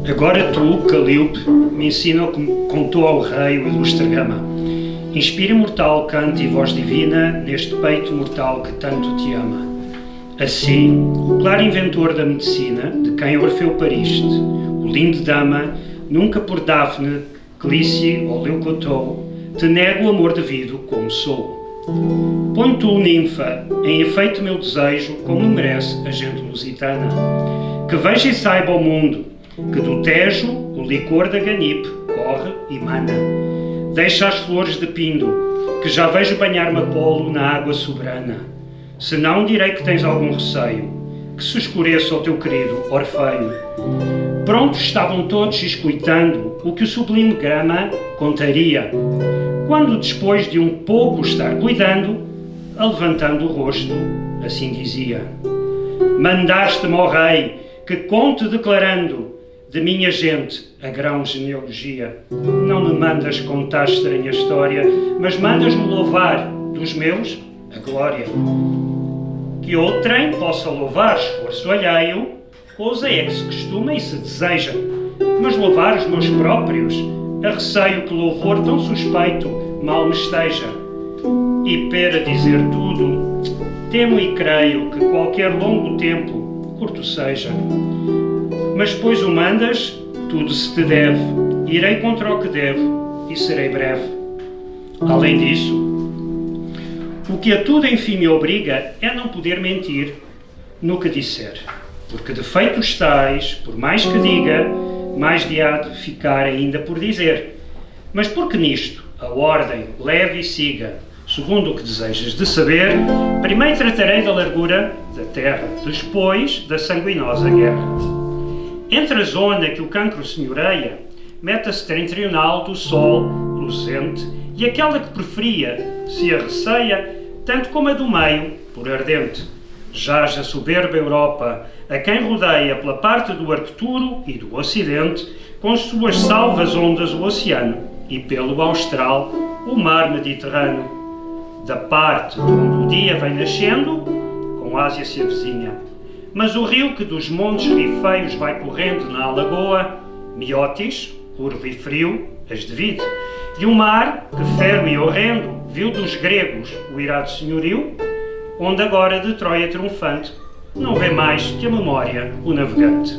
Agora tu, Calíope, me ensina o que contou ao rei o ilustre Gama. Inspira imortal canto e voz divina neste peito mortal que tanto te ama. Assim, o claro inventor da medicina, de quem Orfeu pariste, o lindo Dama, nunca por Dafne, Clície ou Leucotou, te nego o amor devido como sou. Põe tu, ninfa, em efeito meu desejo, como merece a gente lusitana, que veja e saiba o mundo, que do Tejo o licor da Ganipe corre e mana. Deixa as flores de pindo, que já vejo banhar-me Apolo na água soberana. Se não, direi que tens algum receio, que se escureça o teu querido Orfeu. Prontos estavam todos escutando o que o sublime Gama contaria, quando depois de um pouco estar cuidando, alevantando o rosto, assim dizia: mandaste-me, ó rei, que conte declarando de minha gente a grão genealogia. Não me mandas contar estranha história, mas mandas-me louvar dos meus a glória. Que outrem possa louvar esforço alheio, coisa é que se costuma e se deseja, mas louvar os meus próprios, a receio que louvor tão suspeito mal me esteja. E para dizer tudo, temo e creio que qualquer longo tempo curto seja. Mas pois o mandas, tudo se te deve, irei contra o que devo e serei breve. Além disso, o que a tudo enfim me obriga é não poder mentir no que disser, porque defeitos tais, por mais que diga, mais de há de ficar ainda por dizer. Mas porque nisto a ordem leve e siga, segundo o que desejas de saber, primeiro tratarei da largura da terra, depois da sanguinosa guerra. Entre a zona que o cancro senhoreia, meta setentrional do sol lucente, e aquela que preferia, se a receia, tanto como a do meio, por ardente. Jaz a soberba Europa, a quem rodeia pela parte do Arcturo e do Ocidente, com as suas salvas ondas o oceano, e pelo austral o mar Mediterrâneo. Da parte onde o dia vem nascendo, com Ásia se avizinha. Mas o rio que dos montes rifeios vai correndo na alagoa, Miotis, curvo e frio, as divide. E o mar, que ferro e horrendo, viu dos gregos o irado senhorio, onde agora de Troia triunfante não vê mais que a memória o navegante.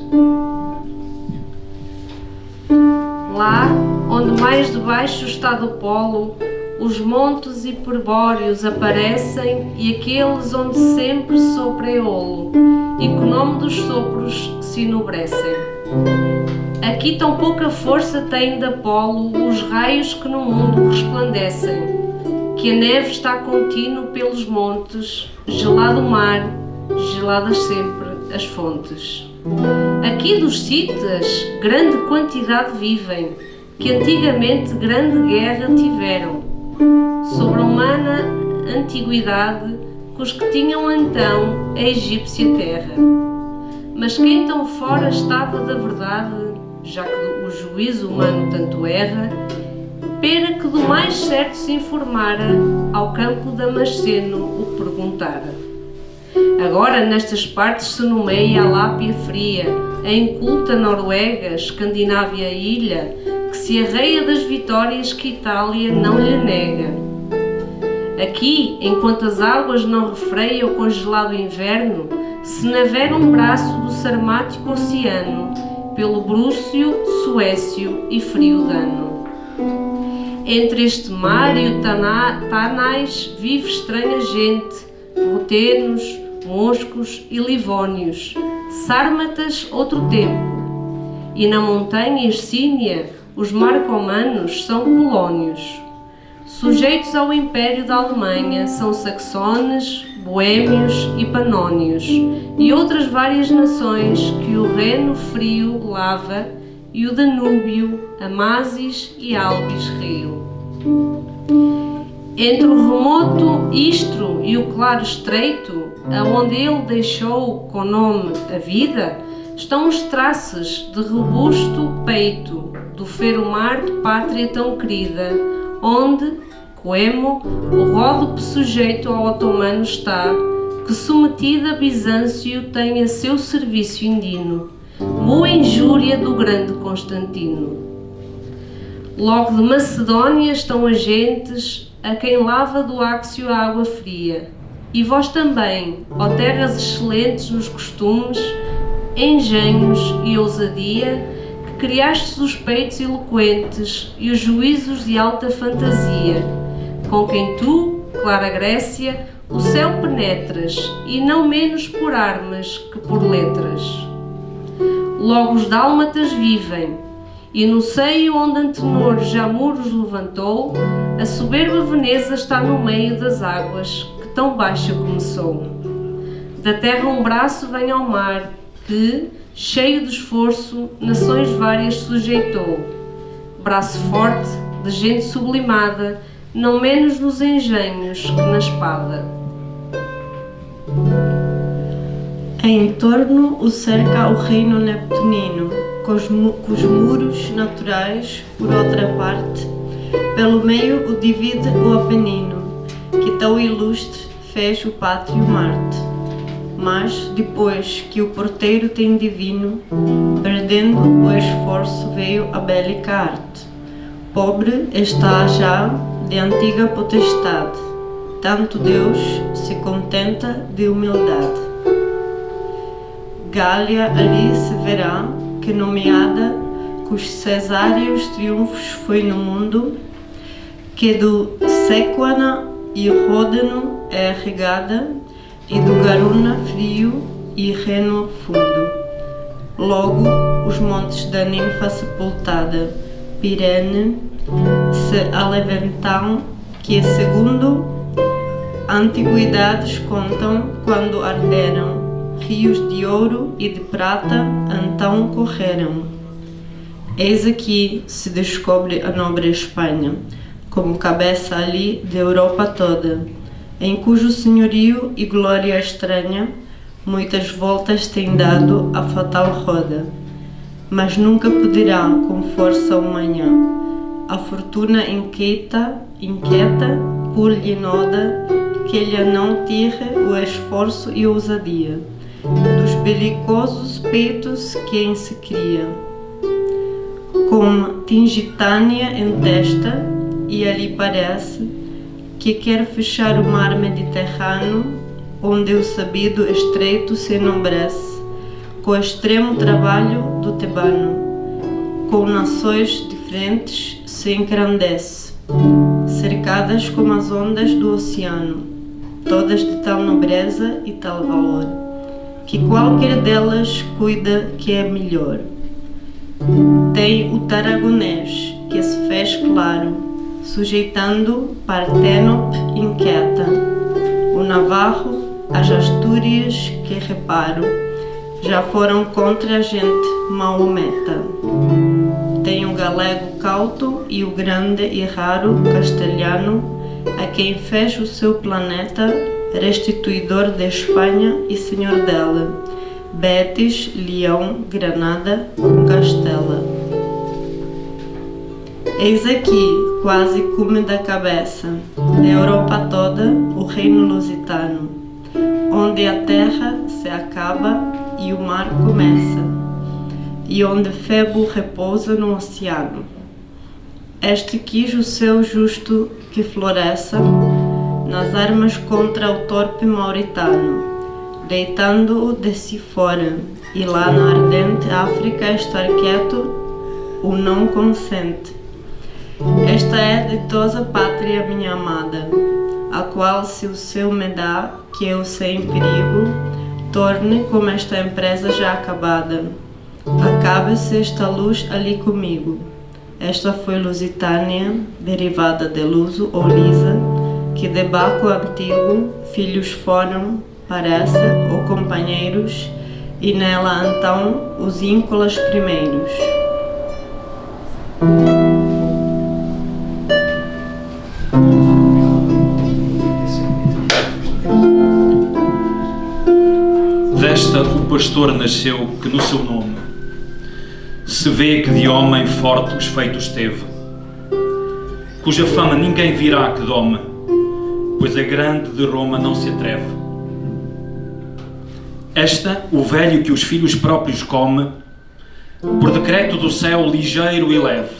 Lá, onde mais debaixo está do polo, os montes hiperbóreos aparecem e aqueles onde sempre sopra eolo, e que o nome dos sopros se enobrecem. Aqui tão pouca força têm de Apolo os raios que no mundo resplandecem, que a neve está contínuo pelos montes, gelado o mar, geladas sempre as fontes. Aqui dos citas grande quantidade vivem, que antigamente grande guerra tiveram, sobre a humana antiguidade, com os que tinham então a egípcia terra. Mas quem tão fora estava da verdade, já que o juízo humano tanto erra, pera que do mais certo se informara, ao campo Damasceno o perguntara. Agora nestas partes se nomeia a Lápia Fria, a inculta Noruega, Escandinávia ilha, que se arreia das vitórias que Itália não lhe nega. Aqui, enquanto as águas não refreiam o congelado inverno, se navega um braço do sarmático oceano, pelo Brúcio, Suécio e frio Dano. Entre este mar e o Tanais vive estranha gente, rotenos, moscos e livónios, sármatas outro tempo. E na montanha Hercínia os marcomanos são colónios. Sujeitos ao Império da Alemanha são saxones, boêmios e panónios, e outras várias nações que o Reno frio lava, e o Danúbio, Amasis e Albis rio. Entre o remoto Istro e o claro estreito, aonde ele deixou com nome a vida, estão os traços de robusto peito do fero mar de pátria tão querida, onde, Coemo, o ródope sujeito ao otomano está, que submetido a Bizâncio tem a seu serviço indino, boa injúria do grande Constantino. Logo de Macedónia estão agentes a quem lava do Áxio a água fria, e vós também, ó terras excelentes nos costumes, engenhos e ousadia, que criastes os peitos eloquentes e os juízos de alta fantasia, com quem tu, clara Grécia, o céu penetras, e não menos por armas que por letras. Logo os dálmatas vivem, e no seio onde Antenor já muros levantou, a soberba Veneza está no meio das águas, que tão baixa começou. Da terra um braço vem ao mar, que, cheio de esforço, nações várias sujeitou. Braço forte, de gente sublimada, não menos nos engenhos que na espada. Em torno o cerca o reino neptunino, cujos muros naturais, por outra parte, pelo meio o divide o Apenino, que tão ilustre fez o pátrio Marte. Mas, depois que o porteiro tem divino, perdendo o esforço veio a bélica arte. Pobre está já de antiga potestade, tanto Deus se contenta de humildade. Gália ali se verá, que nomeada, cujos cesáreos triunfos foi no mundo, que do Sequana e Ródano é regada, e do Garuna frio e Reno fundo. Logo, os montes da ninfa sepultada, Pirene, se aleventam, que segundo antiguidades contam, quando arderam, rios de ouro e de prata então correram. Eis aqui se descobre a nobre Espanha, como cabeça ali da Europa toda, em cujo senhorio e glória estranha muitas voltas tem dado a fatal roda, mas nunca poderá com força humana. A fortuna inquieta, por-lhe noda, que lhe não tire o esforço e ousadia dos belicosos peitos que em se cria. Com tingitânia em testa, e ali parece que quer fechar o mar Mediterrâneo, onde o sabido estreito se enobrece, com o extremo trabalho do tebano, com nações diferentes se engrandece, cercadas como as ondas do oceano, todas de tal nobreza e tal valor, que qualquer delas cuida que é melhor. Tem o Tarragonês, que se fez claro, sujeitando Parténope inquieta, o Navarro, as Astúrias, que reparo, já foram contra a gente maometa. Tem o galego cauto e o grande e raro castelhano, a quem fez o seu planeta restituidor de Espanha e senhor dela, Betis, Leão, Granada, Castela. Eis aqui, quase cume da cabeça, da Europa toda, o reino lusitano, onde a terra se acaba e o mar começa, e onde Febo repousa no oceano. Este quis o seu justo que floresça nas armas contra o torpe mauritano, deitando-o de si fora, e lá na ardente África estar quieto o não consente. Esta é a ditosa pátria, minha amada, a qual se o seu me dá, que eu sei em perigo, torne como esta empresa já acabada. Acabe-se esta luz ali comigo. Esta foi Lusitânia, derivada de luso ou lisa, que de Baco antigo filhos foram, parece, ou companheiros, e nela então os íncolas primeiros. Desta o pastor nasceu, que no seu nome se vê que de homem forte os feitos teve, cuja fama ninguém virá que dome, pois a grande de Roma não se atreve. Esta, o velho que os filhos próprios come, por decreto do céu ligeiro e leve,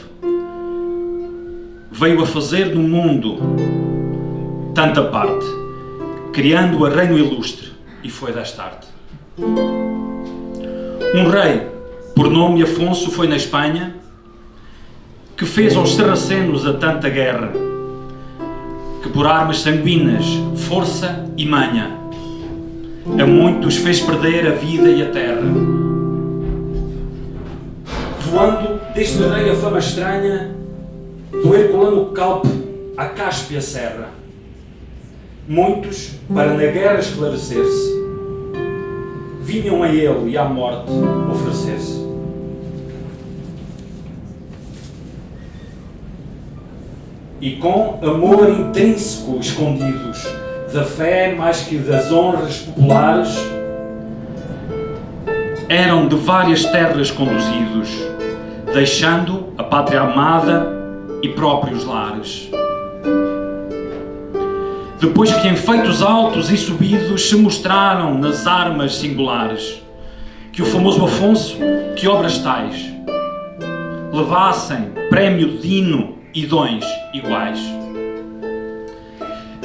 veio a fazer no mundo tanta parte, criando a reino ilustre, e foi desta arte. Um rei, por nome Afonso, foi na Espanha, que fez aos sarracenos a tanta guerra, que por armas sanguíneas, força e manha, a muitos fez perder a vida e a terra. Voando deste rei a fama estranha, do Herculano Calpe à Cáspia Serra, muitos, para na guerra esclarecer-se, vinham a ele e à morte oferecer-se. E com amor intrínseco escondidos, da fé mais que das honras populares, eram de várias terras conduzidos, deixando a pátria amada e próprios lares. Depois que em feitos altos e subidos se mostraram nas armas singulares, que o famoso Afonso, que obras tais, levassem prémio digno e dons iguais.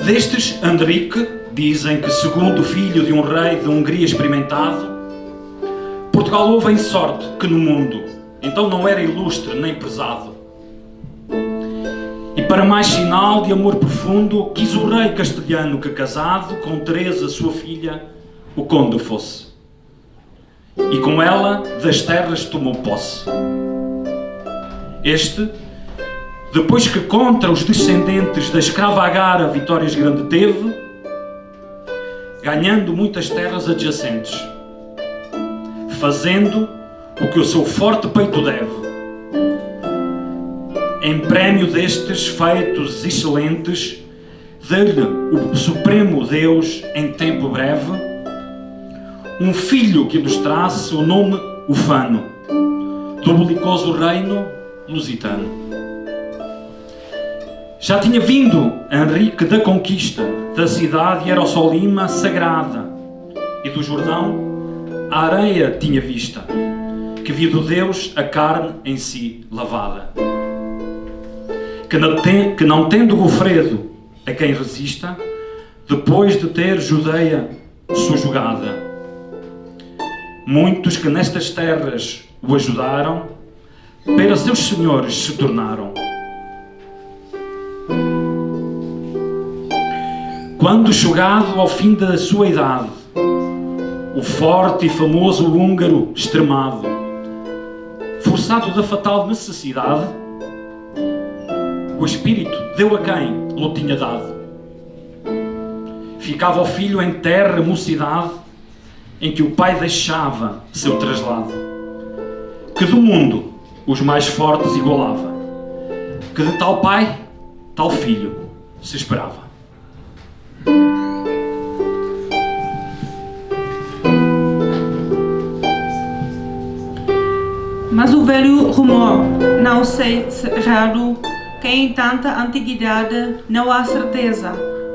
Destes, Henrique, dizem que, segundo filho de um rei de Hungria experimentado, Portugal houve em sorte que no mundo então não era ilustre nem prezado. E para mais sinal de amor profundo, quis o rei castelhano que, casado com Teresa, sua filha, o conde fosse. E com ela das terras tomou posse. Este, depois que contra os descendentes da escrava Agara vitórias grande teve, ganhando muitas terras adjacentes, fazendo o que o seu forte peito deve, em prémio destes feitos excelentes, deu-lhe o Supremo Deus, em tempo breve, um filho que ilustrasse o nome ufano do belicoso reino lusitano. Já tinha vindo Henrique da conquista da cidade Hierosólima sagrada, e do Jordão a areia tinha vista, que via do Deus a carne em si lavada. Que não tendo Gofredo a quem resista, depois de ter Judeia subjugada, muitos que nestas terras o ajudaram, para seus senhores se tornaram. Quando chegado ao fim da sua idade, o forte e famoso húngaro extremado, forçado da fatal necessidade, o espírito deu a quem lhe tinha dado. Ficava o filho em terra mocidade, em que o pai deixava seu traslado, que do mundo os mais fortes igualava, que de tal pai, tal filho se esperava. Mas o velho rumor, não sei se errado, que em tanta antiguidade não há certeza,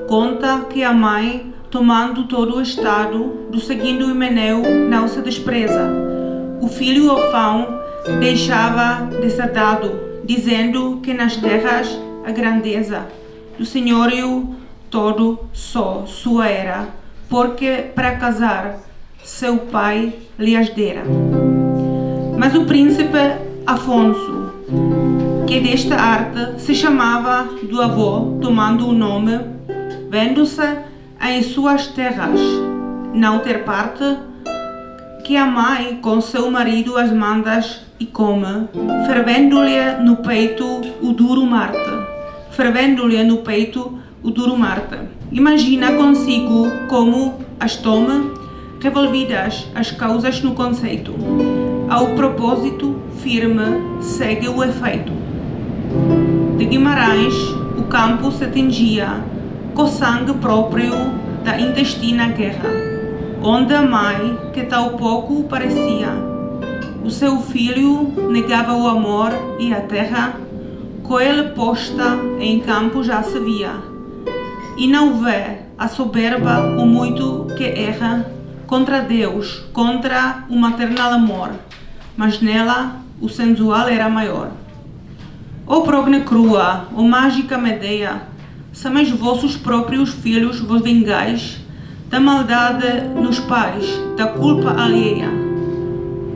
conta que a mãe, tomando todo o estado do seguindo Himeneu, não se despreza. O filho órfão deixava desertado, dizendo que nas terras a grandeza do senhorio todo só sua era, porque para casar seu pai lhe as dera. Mas o príncipe Afonso, que desta arte se chamava do avô, tomando o nome, vendo-se em suas terras, não ter parte, que a mãe com seu marido as mandas e come, fervendo-lhe no peito o duro Marte. Fervendo-lhe no peito o duro Marte. Imagina consigo como as tome, revolvidas as causas no conceito. Ao propósito firme segue o efeito. De Guimarães, o campo se tingia com sangue próprio da intestina guerra, onde a mãe, que tal pouco parecia, o seu filho negava o amor e a terra, com ele posta em campo já se via, e não vê a soberba o muito que erra contra Deus, contra o maternal amor, mas nela o sensual era maior. Ó progne crua, ó mágica Medeia, são os vossos próprios filhos vos vingais da maldade nos pais, da culpa alheia.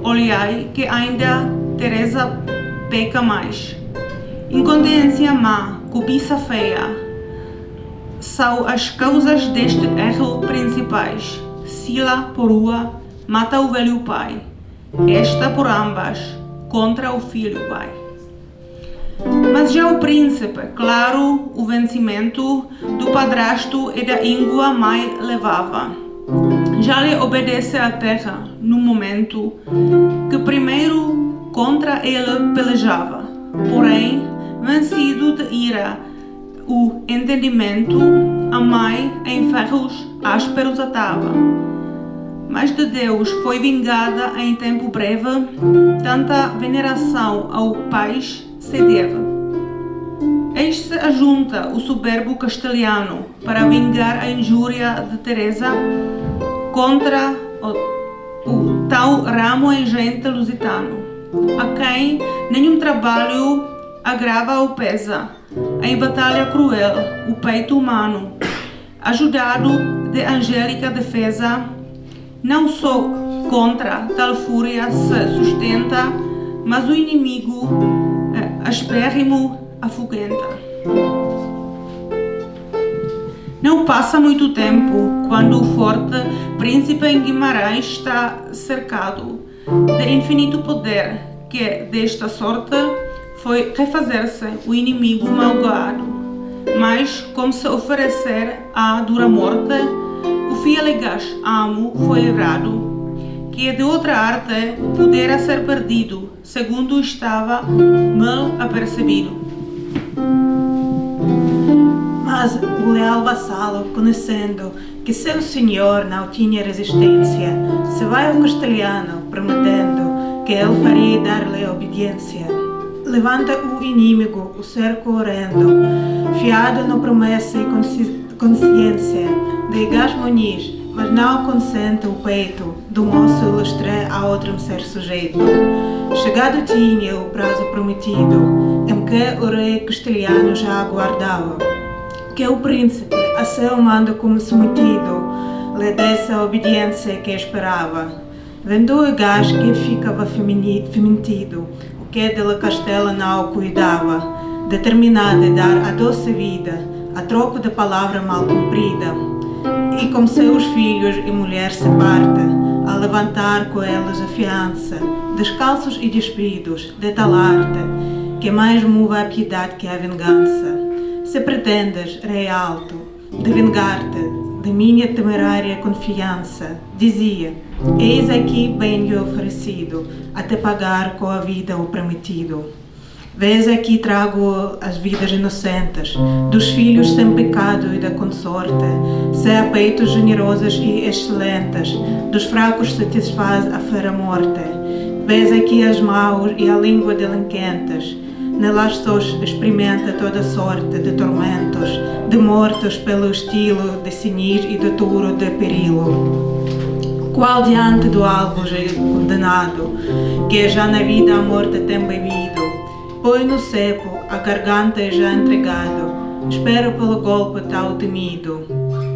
Olhai que ainda Teresa peca mais. Incontinência má, cobiça feia, são as causas deste erro principais. Sila por uma, mata o velho pai. Esta por ambas, contra o filho pai. Mas já o príncipe, claro, o vencimento do padrasto e da íngua mãe levava. Já lhe obedece a terra no momento que primeiro contra ele pelejava. Porém, vencido de ira, o entendimento, a mãe em ferros ásperos atava. Mas de Deus foi vingada em tempo breve, tanta veneração ao pais se deve. Eis-se ajunta o soberbo castelhano para vingar a injúria de Teresa contra o tal ramo engente lusitano, a quem nenhum trabalho agrava ou pesa, em batalha cruel, o peito humano, ajudado de angélica defesa, não só contra tal fúria se sustenta, mas o inimigo aspérrimo afugenta. Não passa muito tempo quando o forte príncipe em Guimarães está cercado de infinito poder que, desta sorte, foi refazer-se o inimigo malgado. Mas, como se oferecer à dura morte, o fielegaz amo foi livrado, que de outra arte pudera ser perdido, segundo estava mal apercebido. Mas o leal vassalo, conhecendo que seu senhor não tinha resistência, se vai ao castelhano, prometendo que ele faria dar-lhe obediência. Levanta o inimigo, o cerco horrendo, fiado na promessa e consciência de Gás Muniz, mas não consente o peito do moço ilustre a outro ser sujeito. Chegado tinha o prazo prometido, em que o rei castelhano já aguardava, que o príncipe, a seu mando como sometido, lhe desse a obediência que esperava. Vendo o Gás que ficava fementido, o que dele castelo não cuidava, determinado a dar a doce vida, a troco de palavra mal cumprida, e com seus filhos e mulher se parte, a levantar com eles a fiança, descalços e despidos, de tal arte, que mais move a piedade que a vingança. Se pretendes, rei alto, de vingar-te de minha temerária confiança, dizia, eis aqui bem-lhe oferecido, a te pagar com a vida o prometido. Vês aqui trago as vidas inocentes, dos filhos sem pecado e da consorte, se a peitos generosos e excelentes, dos fracos satisfaz a fera morte. Vês aqui as mãos e a língua delinquentes, nelas só experimenta toda sorte de tormentos, de mortos pelo estilo de sinis e de touro de perilo. Qual diante do alvo já condenado, que já na vida a morte tem bebido, põe no cepo a garganta já entregado, espera pelo golpe tal temido,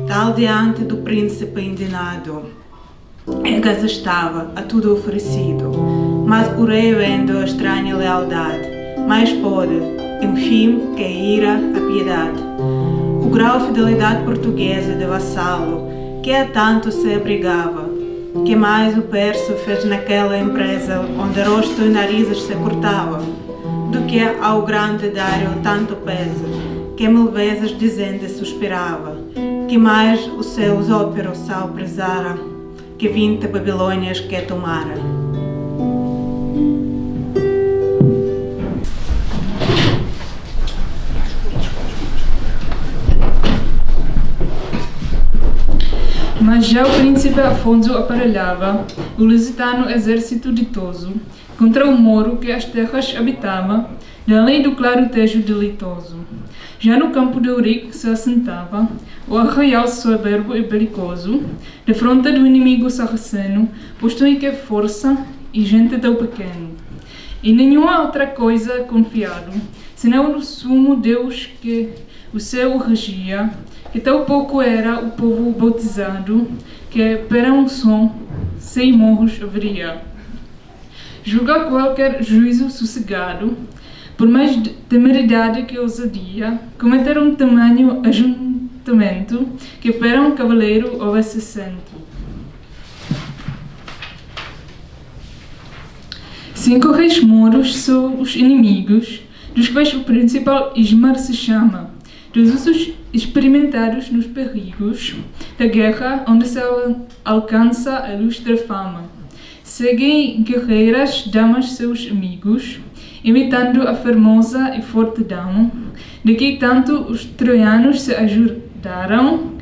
tal diante do príncipe indignado. Egas estava a tudo oferecido, mas o rei vendo a estranha lealdade, mais pode, enfim, que a ira, a piedade. o grau de fidelidade portuguesa de vassalo, que a tanto se abrigava, que mais o perso fez naquela empresa onde rosto e narizes se cortavam, do que ao grande Dário tanto peso, que mil vezes dizendo e suspirava, que mais os seus óperos sal prezara, que 20 Babilônias que tomara. Mas já o príncipe Afonso aparelhava o lusitano exército ditoso contra o moro que as terras habitava, da lei do claro tejo delitoso. Já no campo de Ourique se assentava o arraial soberbo e belicoso, de fronte do inimigo sarraceno, posto em que força e gente tão pequeno. E nenhuma outra coisa confiado, senão no sumo Deus que o céu regia, que tão pouco era o povo bautizado, que para um som sem morros haveria. Julga qualquer juízo sossegado, por mais temeridade que ousadia, cometer um tamanho ajuntamento, que para um cavaleiro houvesse centro. 5 reis mouros são os inimigos, dos quais o principal Ismar se chama, dos usos experimentados nos perigos da guerra, onde se alcança a ilustre fama. Seguem guerreiras damas seus amigos, imitando a formosa e forte dama, de que tanto os troianos se ajudaram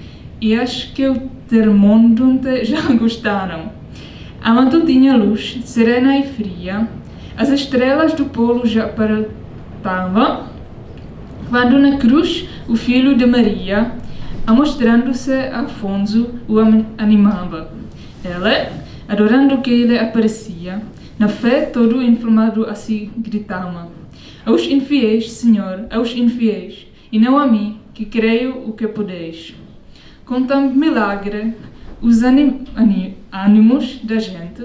e as que o Termodonte já gostaram. A matutina luz, serena e fria, as estrelas do polo já aparentavam, quando na cruz o filho de Maria, amostrando-se a Afonso, o animava. Ela, adorando que ele aparecia, na fé todo inflamado assim gritava: aos infiéis, Senhor, aos infiéis, e não a mim, que creio o que podeis. Com tão milagre, os ânimos da gente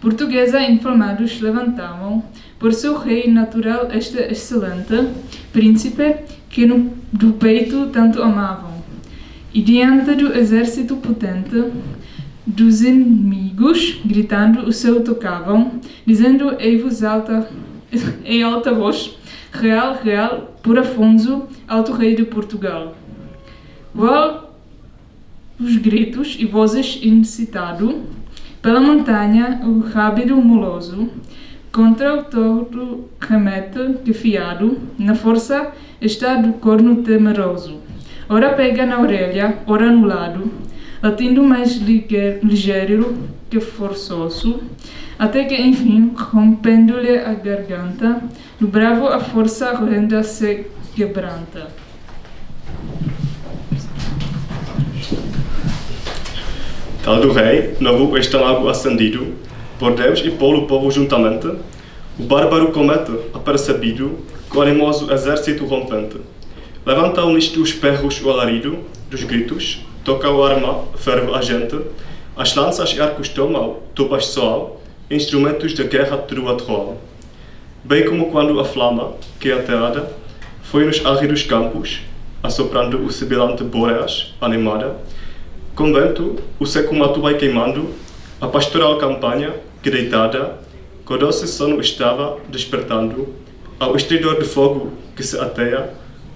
portuguesa inflamados levantavam, por seu rei natural este excelente príncipe, que do peito tanto amavam. E diante do exército potente, dos inimigos, gritando, o seu tocavam, dizendo em alta voz: Real, real, por Afonso, alto rei de Portugal. Qual os gritos e vozes incitado pela montanha, o rábido moloso, contra o touro remete, que fiado, na força está do corno temeroso. Ora pega na orelha, ora no lado, latindo mais ligeiro que forçoso, até que enfim, rompendo-lhe a garganta, do bravo a força horrenda se quebranta. Tal do rei, novo estômago acendido, por Deus e pelo povo juntamente, o bárbaro comete, apercebido, com o animoso exército rompente. Levantam nisto os perros o alarido dos gritos, toca o arma, ferve a gente, as lanças e arcos tomam, tubas soam, instrumentos de guerra tudo atroam. Bem como quando a flama, que é ateada, foi nos áridos campos, assoprando o sibilante Bóreas, animada, com vento, o seco mato vai queimando, a pastoral campanha, que deitada, com doce sono estava despertando, ao estridor de fogo que se ateia,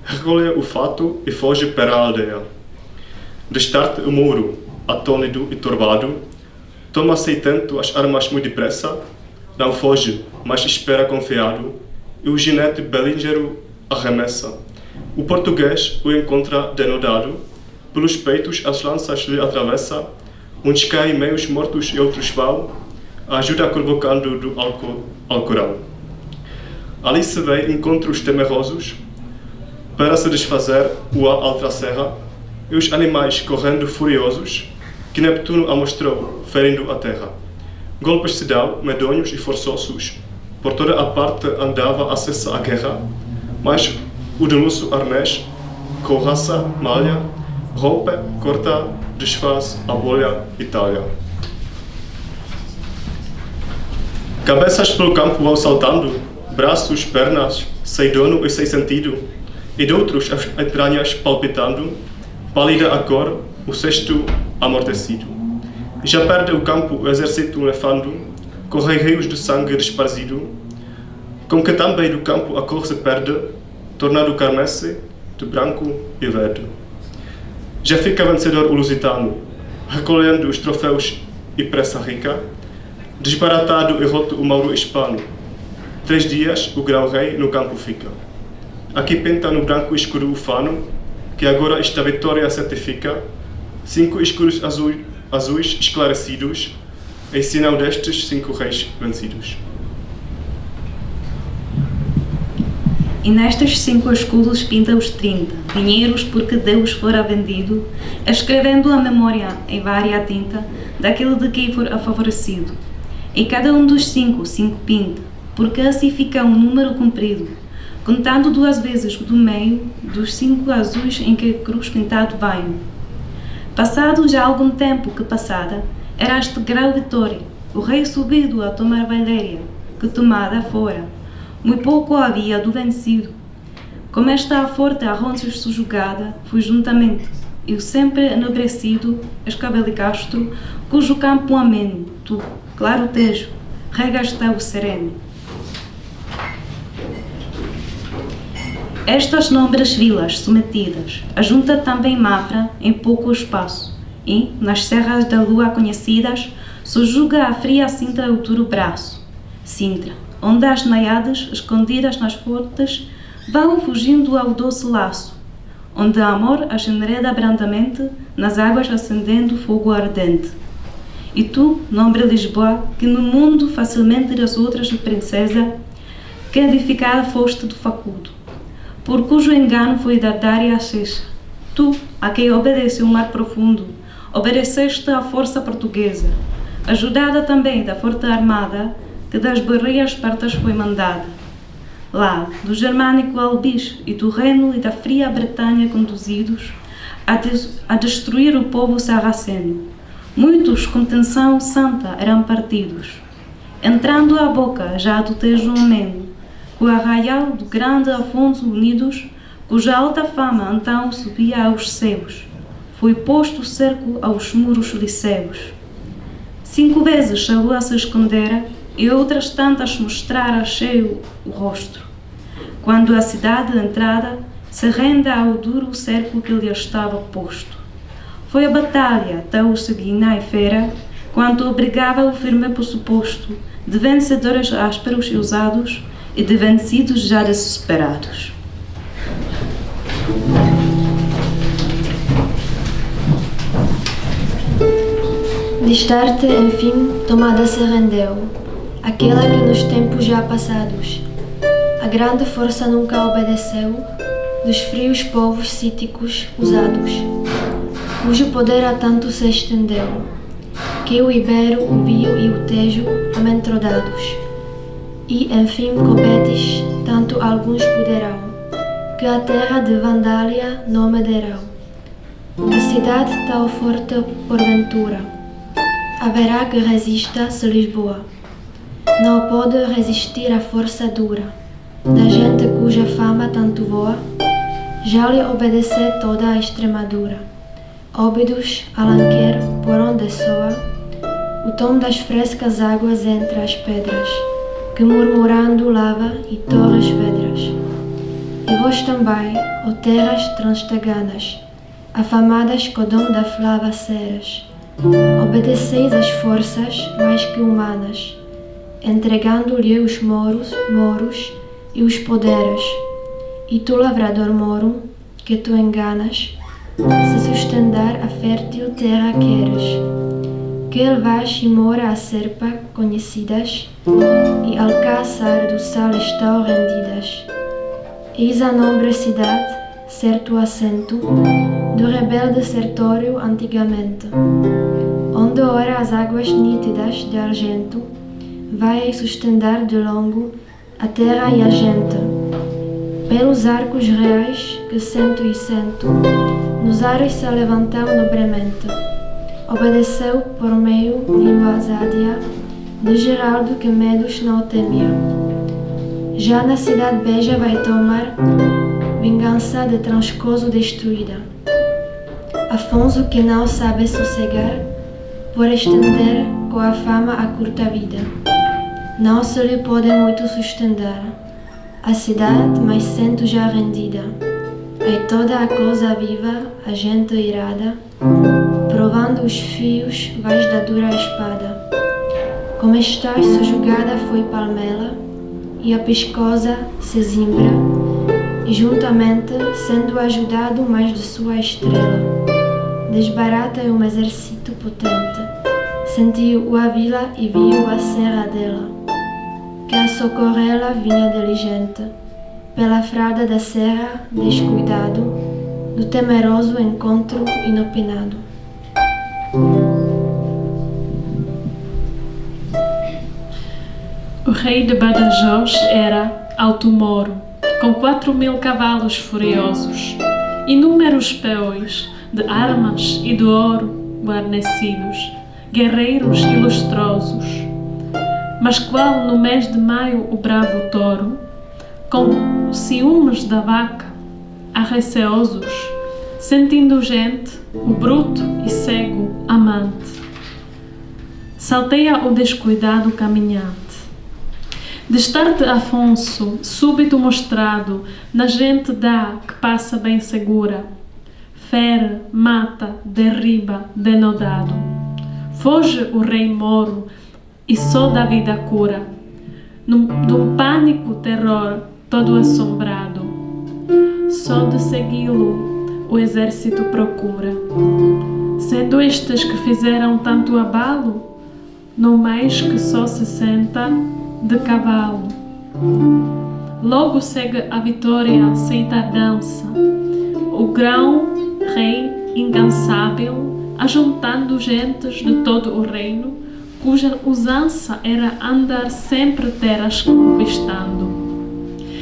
recolhe o fato e foge para a aldeia. Destarte o mouro, atônito e turbado, toma seitento as armas muito depressa, não foge, mas espera confiado, e o ginete belíngero arremessa. O português o encontra denodado, pelos peitos as lanças lhe atravessa, uns caem meios mortos e outros vão, a ajuda convocando do Alcorão. Ali se vê encontros temerosos, para se desfazer o altracerra, e os animais correndo furiosos, que Neptuno amostrou, ferindo a terra. Golpes se dão, medonhos e forçosos, por toda a parte andava acessa a guerra, mas o deluso arnês, couraça, malha, rompe, corta, desfaz, abolha e talha. Cabeças pelo campo vão saltando, braços, pernas, sem dono e sem sentido, e de outros as entranhas palpitando, pálida a cor, o cesto amortecido. E já perde o campo o exército nefando, correm rios de sangue desparzido, como que também do campo a cor se perde, tornando carmesse de branco e verde. Já fica vencedor o lusitano, recolhendo os troféus e pressa rica, desbaratado e roto o Mauro hispano. 3 dias o grão-rei no campo fica. Aqui pinta no branco escuro o fano, que agora esta vitória certifica, 5 escuros azuis esclarecidos, em sinal destes 5 reis vencidos. E nestes 5 escudos pinta os 30, dinheiros porque Deus fora vendido, escrevendo a memória em vária tinta daquele de quem for favorecido. E cada um dos 5 pinta, porque assim fica um número comprido, contando 2 vezes do meio dos 5 azuis em que cruz pintado vai. Passado já algum tempo que passada, era este grau vitória, o rei subido a tomar Valéria, que tomada fora, muito pouco havia do vencido. Como esta forte a ronces subjugada, foi juntamente, e o sempre enobrecido, Escabel e Castro, cujo campo ameno, tu, claro Tejo, regaste o sereno. Estas nobres vilas sometidas, ajunta também Mafra em pouco espaço, e, nas serras da lua conhecidas, subjuga a fria Sintra o duro braço. Sintra, onde as naiades, escondidas nas fortes, vão fugindo ao doce laço, onde amor as enreda brandamente, nas águas acendendo fogo ardente. E tu, nobre Lisboa, que no mundo facilmente das outras princesa, que edificada foste do facundo, por cujo engano foi Dardária a Ceça. Tu, a quem obedeceu o mar profundo, obedeceste à força portuguesa, ajudada também da forte armada, que das barreiras partas foi mandada. Lá, do germânico Albis e do Reino e da fria Bretanha conduzidos, a destruir o povo sarraceno. Muitos com tensão santa eram partidos. Entrando à boca já do Tejo ameno, com o arraial do grande Afonso unidos, cuja alta fama então subia aos céus, foi posto cerco aos muros liceus. 5 vezes a lua se escondera, e outras tantas mostrara cheio o rosto, quando a cidade entrada se rende ao duro cerco que lhe estava posto. Foi a batalha tão seguina e fera, quanto obrigava o firme pressuposto de vencedores ásperos e ousados e de vencidos já desesperados. Destarte, enfim, tomada se rendeu, aquela que nos tempos já passados a grande força nunca obedeceu, dos frios povos cíticos usados, cujo poder a tanto se estendeu, que o Ibero, o Bio e o Tejo amentrodados, e, enfim, competes, tanto alguns poderão, que a terra de Vandália nome derão. Que cidade tal forte porventura haverá que resista se Lisboa não pode resistir à força dura da gente cuja fama tanto voa, já lhe obedecer toda a Extremadura. Óbidos, Alenquer, por onde soa o tom das frescas águas entre as pedras, que murmurando lava e torres vedras. E vós também, ó terras transteganas, afamadas co dom da flava ceras, obedeceis às forças mais que humanas, entregando-lhe os moros e os poderes. E tu, lavrador moro, que tu enganas, se sustentar a fértil terra queres, que elevas e mora a serpa conhecidas, e alcaçar do sal estão rendidas. Eis a nobre cidade, certo assento do rebelde sertório antigamente, onde ora as águas nítidas de argento vai sustentar de longo a terra e a gente, pelos arcos reais que cento e cento nos ares se levantam nobremente. Obedeceu por meio língua azádia de Geraldo que medos não temia. Já na cidade beja vai tomar vingança de Transcoso destruída. Afonso que não sabe sossegar, por estender com a fama a curta vida. Não se lhe pode muito sustentar a cidade, mas sento já rendida. É toda a coisa viva, a gente irada, provando os fios, vais da dura espada. Como estás subjugada foi Palmela, e a pescosa se zimbra, e juntamente, sendo ajudado mais de sua estrela, desbarata um exército potente. Sentiu a vila e viu a serra dela, que a socorrê-la vinha diligente, pela fralda da serra, descuidado, do temeroso encontro inopinado. O rei de Badajoz era Alto Moro, com 4.000 cavalos furiosos, inúmeros peões de armas e de ouro guarnecidos, guerreiros ilustrosos. Mas qual no mês de maio o bravo touro, com ciúmes da vaca, arreceosos, sentindo gente, o bruto e cego amante, salteia o descuidado caminhante. Destarte Afonso, súbito mostrado, na gente dá que passa bem segura, fere, mata, derriba, denodado. Foge o rei moro e só da vida cura, num pânico terror todo assombrado. Só de segui-lo o exército procura, sendo estes que fizeram tanto abalo, não mais que só se senta de cavalo. Logo segue a vitória sem tardança, o grão-rei incansável, ajuntando gentes de todo o reino, cuja usança era andar sempre terras conquistando.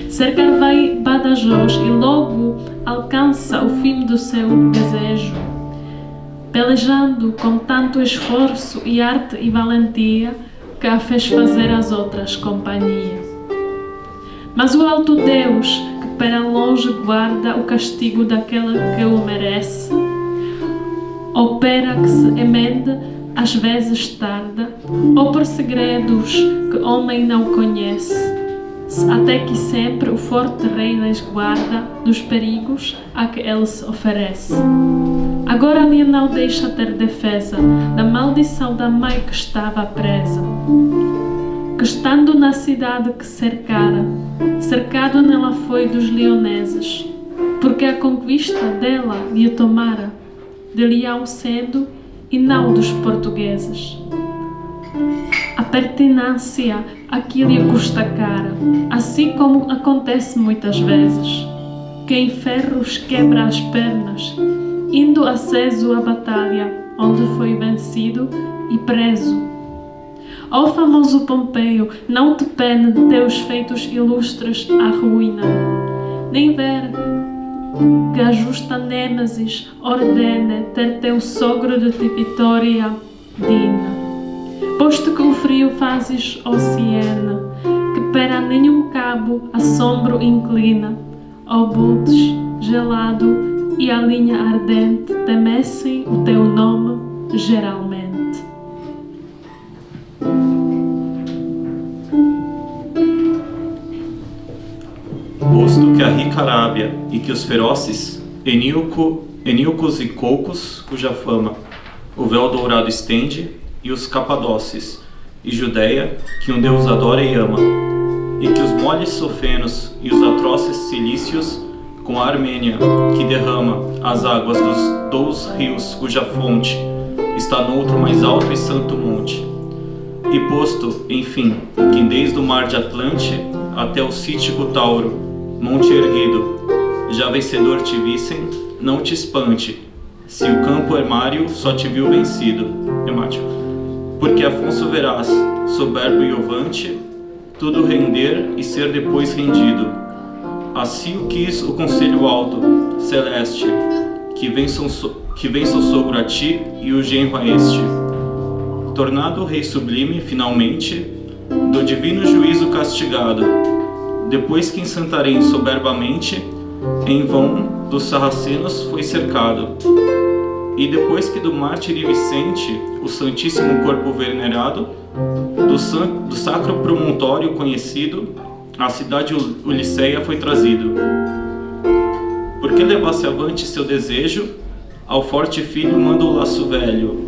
Cercar vai Badajoz e logo alcança o fim do seu desejo, pelejando com tanto esforço e arte e valentia que a fez fazer as outras companhia. Mas o alto Deus, que para longe guarda o castigo daquele que o merece, opera que se emende, às vezes tarda, ou por segredos que homem não conhece, até que sempre o forte rei lhes guarda dos perigos a que ele se oferece. Agora lhe não deixa ter defesa da maldição da mãe que estava presa, que estando na cidade que cercara, cercado nela foi dos leoneses, porque a conquista dela lhe tomara, de leão sendo e não dos portugueses. A pertinência aqui lhe custa cara, assim como acontece muitas vezes, que em ferros quebra as pernas, indo aceso à batalha, onde foi vencido e preso. Ó famoso Pompeio, não te pene de teus feitos ilustres a ruína, nem ver que a justa Nêmesis ordene ter teu sogro de ti vitória digna. Posto que o frio fazes, ó Siena, que para nenhum cabo assombro inclina, ó Butes gelado e a linha ardente temessem o teu nome geralmente. Posto que a rica Arábia e que os ferozes Eníocos e Coucos, cuja fama o véu dourado estende, e os Capadócies e Judéia, que um Deus adora e ama, e que os moles sofenos e os atroces cilícios, com a Armênia, que derrama as águas dos 2 rios, cuja fonte está noutro mais alto e santo monte. E posto, enfim, que desde o mar de Atlante até o cítico Tauro, monte erguido, já vencedor te vissem, não te espante, se o campo armário só te viu vencido. Porque Afonso verás, soberbo e ovante, tudo render e ser depois rendido. Assim o quis o conselho alto, celeste, que vença o sogro a ti e o genro a este. Tornado o rei sublime, finalmente, do divino juízo castigado, depois que em Santarém soberbamente, em vão dos sarracenos foi cercado. E depois que do mártir Vicente o Santíssimo Corpo venerado, do sacro promontório conhecido, a cidade Uliceia foi trazido. Porque levasse avante seu desejo, ao forte filho manda o laço velho,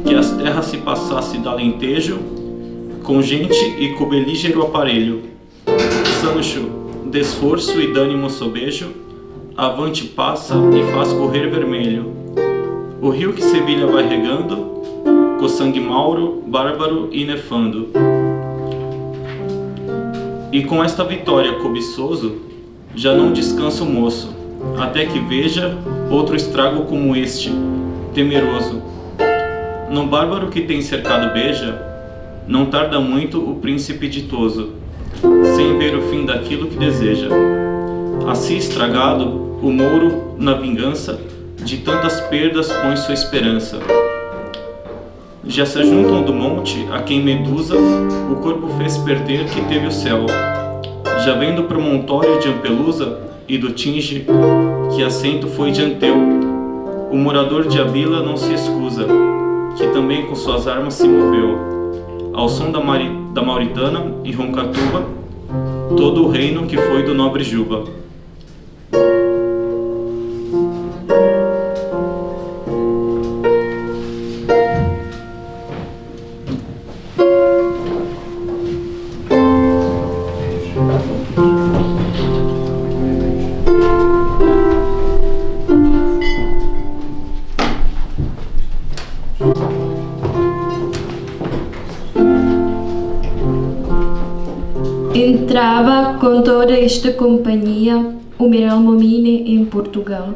que as terras se passasse d'Alentejo, com gente e com belígero aparelho. Sancho, de esforço e d'ânimo sobejo, avante passa e faz correr vermelho o rio que Sevilha vai regando, com sangue mauro, bárbaro e nefando. E com esta vitória cobiçoso, já não descansa o moço, até que veja outro estrago como este, temeroso. No bárbaro que tem cercado beija, não tarda muito o príncipe ditoso, sem ver o fim daquilo que deseja. Assim estragado, o mouro, na vingança, de tantas perdas põe sua esperança. Já se juntam do monte a quem Medusa o corpo fez perder que teve o céu. Já vem do promontório de Ampelusa e do Tinge, que assento foi de Anteu. O morador de Abila não se escusa, que também com suas armas se moveu. Ao som da Mauritana e Roncatuba, todo o reino que foi do nobre Juba. Entrava com toda esta companhia o Miralmomini em Portugal.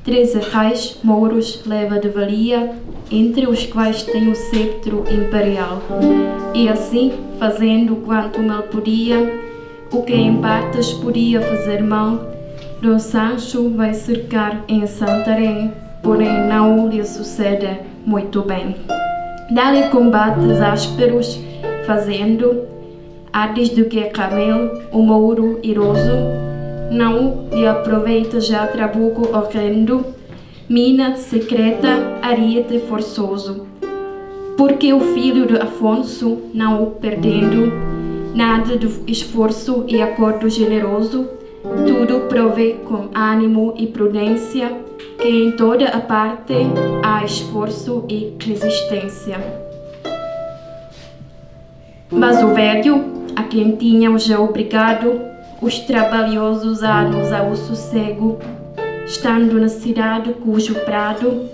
13 reis mouros leva de valia, entre os quais tem o cetro imperial. E assim, fazendo quanto mal podia, o que em partes podia fazer mal, Dom Sancho vai cercar em Santarém, porém não lhe sucede muito bem. Dá-lhe combates ásperos, fazendo ardes de guerra o mouro iroso, não lhe aproveita já trabuco horrendo, mina secreta, ariete forçoso. Porque o filho de Afonso, não perdendo nada de esforço e acordo generoso, tudo provê com ânimo e prudência, que em toda a parte há esforço e resistência. Mas o velho, a quem tinham já obrigado os trabalhosos anos ao sossego, estando na cidade cujo prado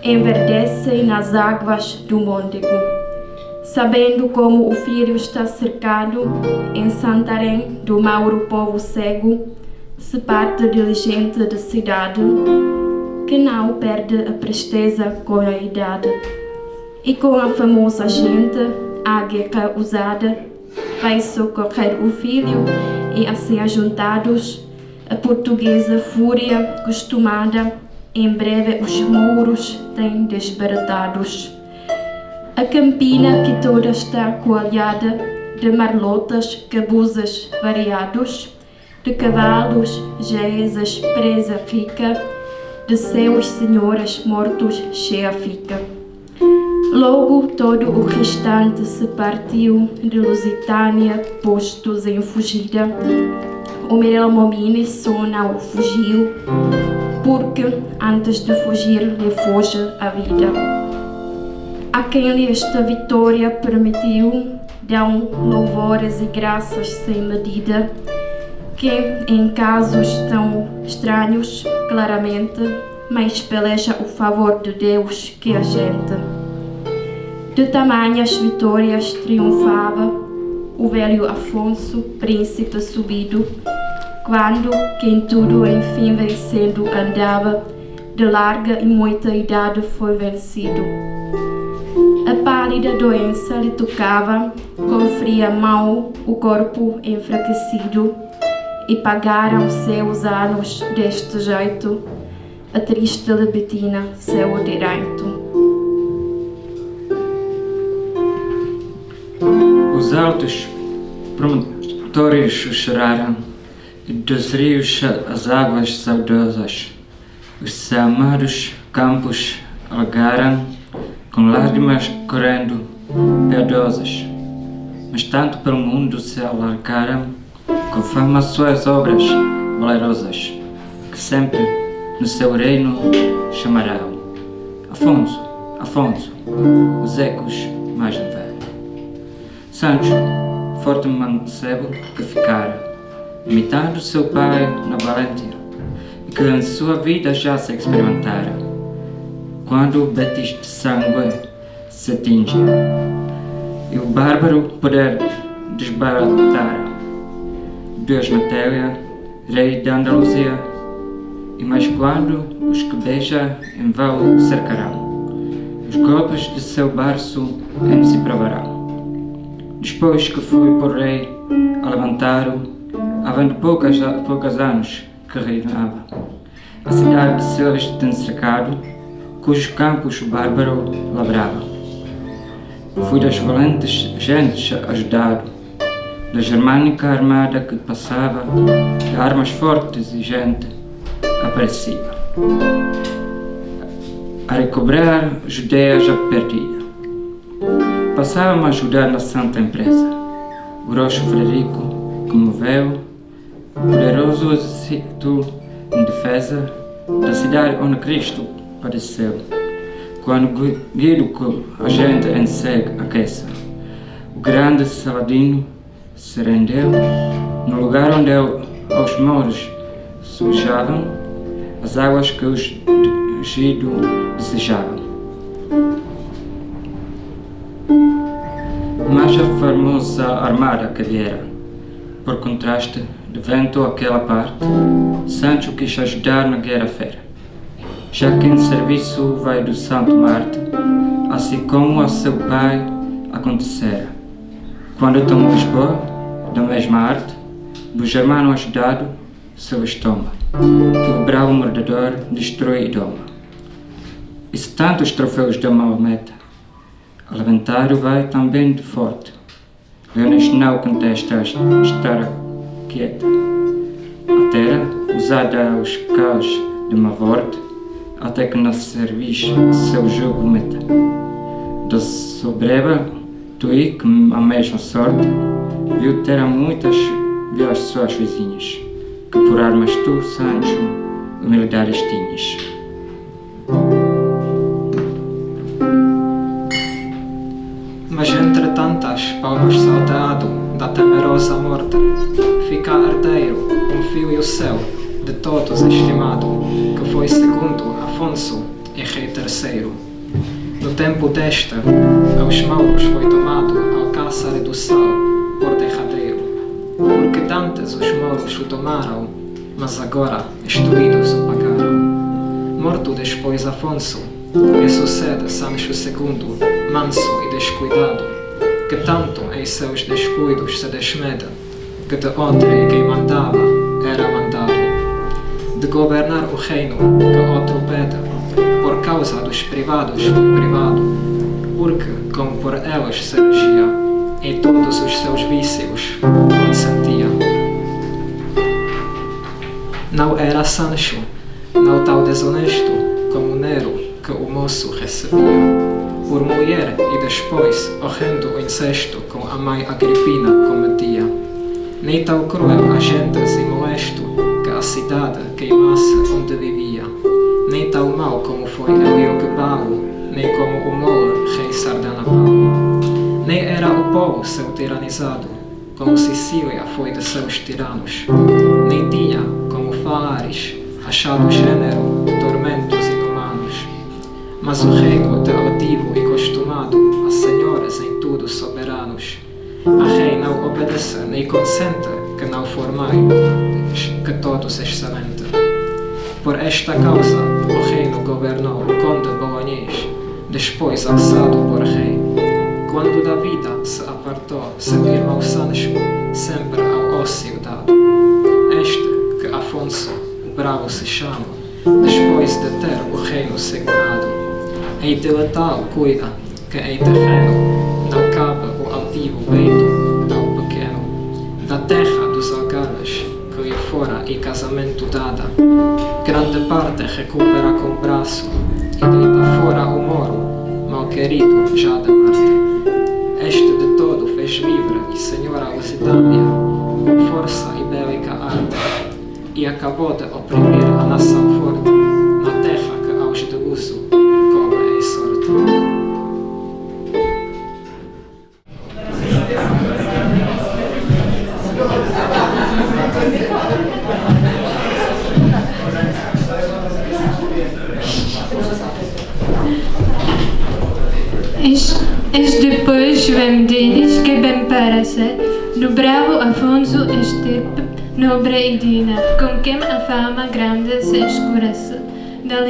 enverdece nas águas do Môndego, sabendo como o filho está cercado em Santarém do mauro povo cego, se parte diligente da cidade, que não perde a presteza com a idade, e com a famosa gente a guerra usada, vai socorrer o filho, e assim ajuntados, a portuguesa fúria costumada, em breve os mouros têm desbaratados. A campina que toda está coalhada de marlotas, cabuzas variados, de cavalos, jaezas, presa rica, de seus senhores mortos cheia fica. Logo todo o restante se partiu de Lusitânia, postos em fugida. O Miralmomini só não fugiu, porque antes de fugir lhe foge a vida. A quem lhe esta vitória permitiu, dão louvores e graças sem medida, que em casos tão estranhos, claramente, mais peleja o favor de Deus que a gente. De tamanhas vitórias triunfava o velho Afonso, príncipe subido, quando quem tudo enfim vencendo andava, de larga e muita idade foi vencido. A pálida doença lhe tocava, com fria mão o corpo enfraquecido, e pagaram seus anos deste jeito, a triste Lebetina seu direito. Os altos promontórios choraram, e dos rios as águas saudosas, os amados campos alagaram, com lágrimas correndo piedosas, mas tanto pelo mundo se alargaram, conforme as suas obras valerosas, que sempre no seu reino chamarão. Afonso, Afonso, os ecos mais velhos. Sancho, forte mancebo que ficara, imitando seu pai na valência, e que em sua vida já se experimentara, quando o betis de sangue se tinge, e o bárbaro poder desbaratara. Deus matéria, rei da Andaluzia, e mais quando os que beija em vão cercarão, os golpes de seu barço em se provarão. Depois que foi por rei a levantar-o, havendo poucos anos que reinava, a cidade de seus tem cercado, cujos campos o bárbaro lavrava. Fui das valentes gentes ajudado, da germânica armada que passava, de armas fortes e gente apreensiva, a recobrar Judeia já perdida. Passava-me a ajudar na santa empresa. O roxo Frederico, que moveu, poderoso exército em defesa da cidade onde Cristo padeceu, quando Guido que a gente em segue aqueça. O grande Saladino se rendeu no lugar onde aos mouros sujavam as águas que os ungidos desejavam. Mas a famosa armada que viera, por contraste, de vento àquela parte, Sancho quis ajudar na guerra fera, já que em serviço vai do Santo Marte, assim como a seu pai acontecera, quando tomou Lisboa, da mesma arte, do germano ajudado, seu estômago, que o bravo mordedor destrói e doma. E se tantos troféus da Maometa, a levantar vai também de forte. Leones não contesta estar quieta. A terra, usada aos caos de uma vorte, até que na cerviz seu jugo meta. Da sobreba, Tui, que a mesma sorte, viu ter muitas as suas vizinhas, que por armas tu, Sancho, humildades tinhas. Mas entre tantas palmas saudado da temerosa morte, fica herdeiro um filho seu, de todos estimado, que foi segundo Afonso e rei terceiro. No tempo desta, aos mouros foi tomado Alcácer do Sal por derradeiro, porque dantes os mouros o tomaram, mas agora destruídos o pagaram. Morto depois Afonso, e sucede Sancho II, manso e descuidado, que tanto em seus descuidos se desmeda, que de outrem quem mandava era mandado, de governar o reino que outro pede, por causa dos privados foi privado, porque, como por eles se regia, em todos os seus vícios consentia. Não era Sancho, não tal desonesto, como Nero, que o moço recebia por mulher e depois horrendo incesto com a mãe Agripina cometia, nem tal cruel agentes e molesto que a cidade queimasse onde vivia, nem tal mal como foi Heliogabalus, nem como o mole rei Sardanapalo, nem era o povo seu tiranizado, como Sicília foi de seus tiranos, nem tinha, como Falares, achado gênero de tormentos inumanos, mas o reino de altivo e costumado a senhores em tudo soberanos, a rei não obedece nem consente que não formai, que todos excelente. Por esta causa o reino governou o conde Bolognês, depois alçado por rei. Quando da vida se apartou seu irmão Sancho, sempre ao ócio dado. Este, que Afonso, o bravo se chama, depois de ter o reino segurado, em diletal cuida, que em terreno não cabe o altivo peito tão pequeno, da terra dos algarves, que lhe fora e casamento dada. Grande parte recupera com braço e deita fora o moro, mal querido já de Marte. Este de todo fez livre e senhora Lusitânia, com força e bélica arte, e acabou de oprimir a nação forte, na terra que aos de uso cobre e sorte. Es depois vem deles que bem parece, do bravo Afonso estirpe, nobre e digna, com quem a fama grande se escurece, da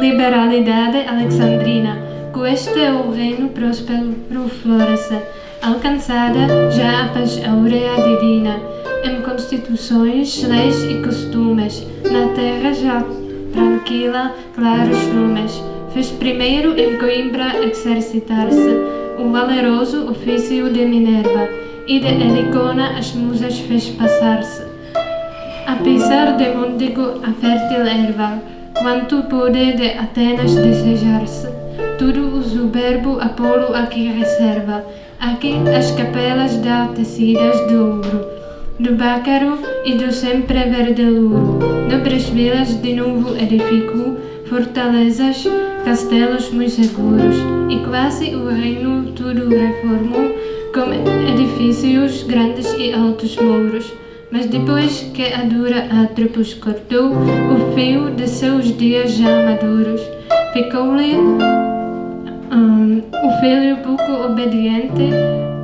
liberalidade alexandrina, com este o reino próspero floresce, alcançada já a paz áurea divina, em constituições, leis e costumes, na terra já tranquila, claros lumes. Fez primeiro em Coimbra exercitar-se o valeroso ofício de Minerva, e de Helicona as musas fez passar-se, a pisar de Môndego a fértil erva, quanto pôde de Atenas desejar-se. Tudo o soberbo Apolo aqui reserva, aqui as capelas dá tecidas de ouro, do bácaro e do sempre verde louro, nobres vilas de novo edificou, fortalezas, castelos muito seguros, e quase o reino tudo reformou, com edifícios grandes e altos muros. Mas depois que a dura Atropos cortou o fio de seus dias já maduros, ficou-lhe o filho pouco obediente,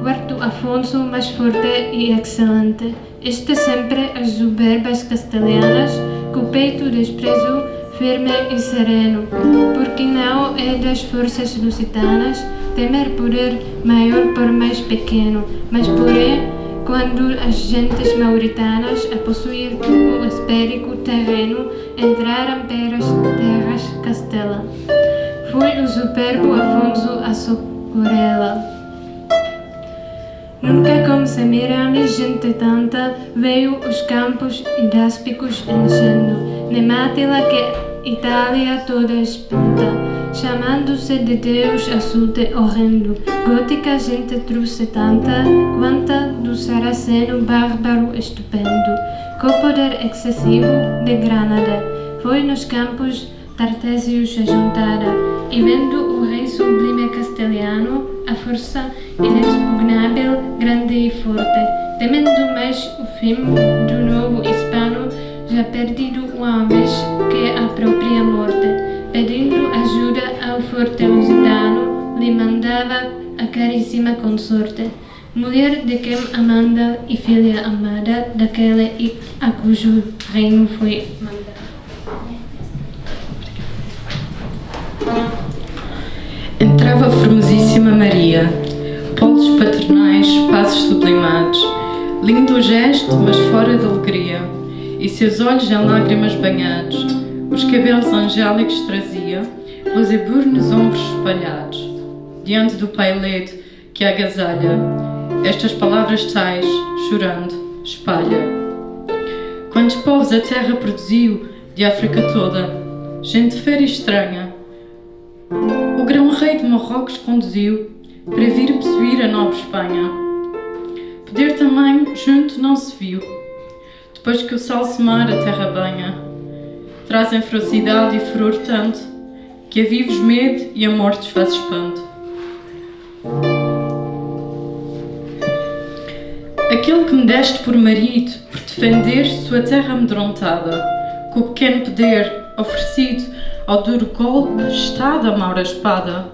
quarto Afonso mais forte e excelente. Este sempre as soberbas castelhanas, com o peito desprezo, firme e sereno, porque não é das forças lusitanas temer poder maior por mais pequeno, mas porém, quando as gentes mauritanas a possuir o espérico terreno entraram pelas terras castela, foi o superbo Afonso a socorrê-la. Nunca com semirame gente tanta veio os campos idáspicos enchendo, nem Mátila que Itália toda espanta, chamando-se de Deus açude horrendo. Gótica gente trouxe tanta, quanta do Saraceno bárbaro estupendo, com poder excessivo de Granada, foi nos campos tartésios ajuntada, e vendo o rei sublime castelhano, a força inexpugnável, grande e forte, temendo mais o fim do novo hispano, já perdido uma vez que a própria morte, pedindo ajuda ao forte lusitano, lhe mandava a caríssima consorte, mulher de quem amanda e filha amada daquele a cujo reino foi mandada. Entrava a formosíssima Maria, polos paternais, passos sublimados, lindo o gesto, mas fora de alegria, e seus olhos em lágrimas banhados, os cabelos angélicos trazia, pelos eburnos ombros espalhados, diante do pai ledo que agasalha, estas palavras tais, chorando, espalha. Quantos povos a terra produziu, de África toda, gente feia e estranha, o grão-rei de Marrocos conduziu para vir possuir a nobre Espanha. Poder também junto não se viu, depois que o salsemar a terra banha, trazem ferocidade e furor tanto, que a vivos medo e a mortes faz espanto. Aquele que me deste por marido, por defender sua terra amedrontada, com o pequeno poder oferecido ao duro golpe, está da maura espada,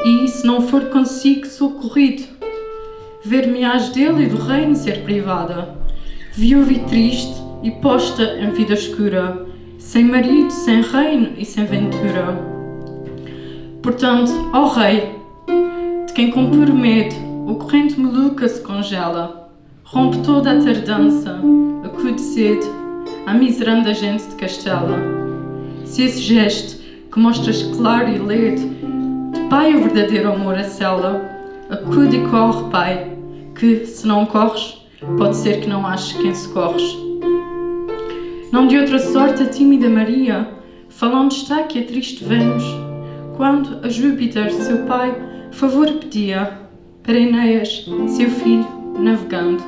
e, se não for consigo socorrido, ver-me-ás dele e do reino ser privada, viúva e triste e posta em vida escura, sem marido, sem reino e sem ventura. Portanto, ó rei, de quem com puro medo o corrente maluca se congela, rompe toda a tardança, acude cedo à miseranda gente de Castela. Se esse gesto que mostras claro e ledo de pai o verdadeiro amor a cela, acude e corre, pai, que, se não corres, Pode ser que não aches quem socorres. Não de outra sorte a tímida Maria, falando está que a triste Vênus, quando a Júpiter, seu pai, favor pedia, para Enéas, seu filho, navegando,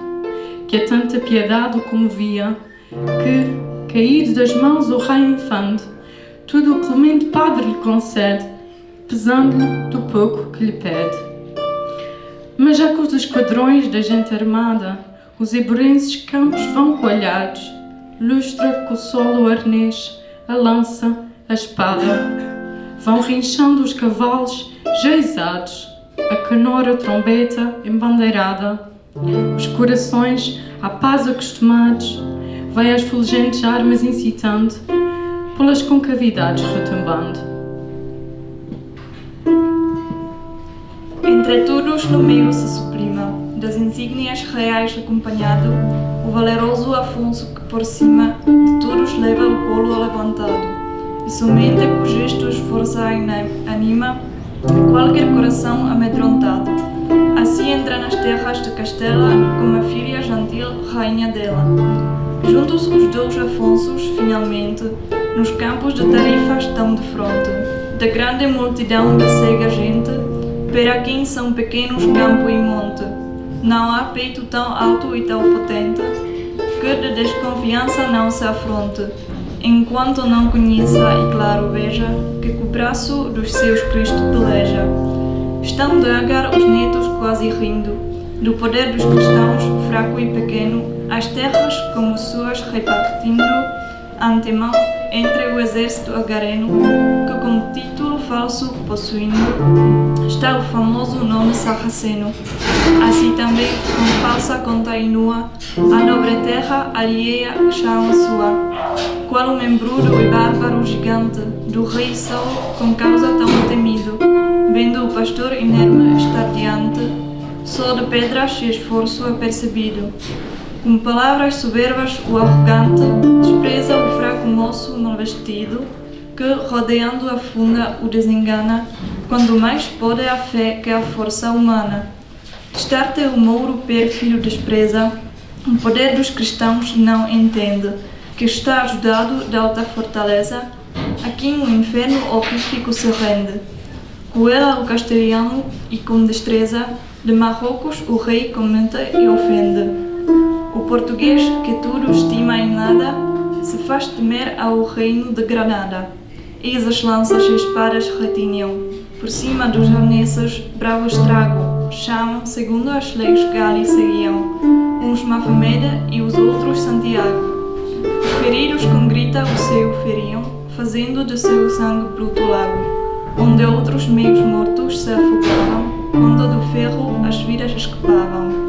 que a tanta piedade o comovia, que, caído das mãos o rei infante, tudo o clemente padre lhe concede, pesando-lhe do pouco que lhe pede. Mas já com os esquadrões da gente armada, os eburenses campos vão coalhados, lustra com o sol o arnês, a lança, a espada. Vão rinchando os cavalos já izados, a canora, a trombeta embandeirada. Os corações, à paz acostumados, vai as fulgentes armas incitando, pelas concavidades retumbando. Entre todos no meio se suprima, das insígnias reais acompanhado, o valeroso Afonso que por cima de todos leva o colo levantado, e somente com gestos força anima qualquer coração amedrontado. Assim entra nas terras de Castela como a filha gentil rainha dela. Juntos os dois Afonsos, finalmente, nos campos de tarifas estão de fronte, da grande multidão da cega gente, para quem são pequenos campo e monte. Não há peito tão alto e tão potente, que de desconfiança não se afronte, enquanto não conheça e claro veja, que com o braço dos seus Cristo peleja. Estão devagar os netos quase rindo, do poder dos cristãos, fraco e pequeno, as terras como suas repartindo, antemão entre o exército agareno, que com título falso possuindo, está o famoso nome sarraceno. Assim também, com falsa conta inua, a nobre terra alheia chama sua, qual um membrudo e bárbaro gigante, do rei Saul com causa tão temido, vendo o pastor inerme estar diante, só de pedras e esforço apercebido. Com palavras soberbas o arrogante despreza o fraco moço mal vestido, que rodeando a funda o desengana, quando mais pode a fé que a força humana. Destarte o mouro pérfido despreza, o poder dos cristãos não entende, que está ajudado de alta fortaleza, a quem o inferno horrífico se rende. Coela o castelhano e com destreza, de Marrocos o rei comenta e ofende. O português, que tudo estima em nada, se faz temer ao reino de Granada. Eis as lanças e espadas retinham, por cima dos arneses, bravo estrago, chamam, segundo as leis que ali seguiam, uns Mafameda e os outros Santiago. Os feridos com grita o seu feriam, fazendo de seu sangue bruto lago, onde outros meios mortos se afogavam, quando do ferro as vidas escapavam.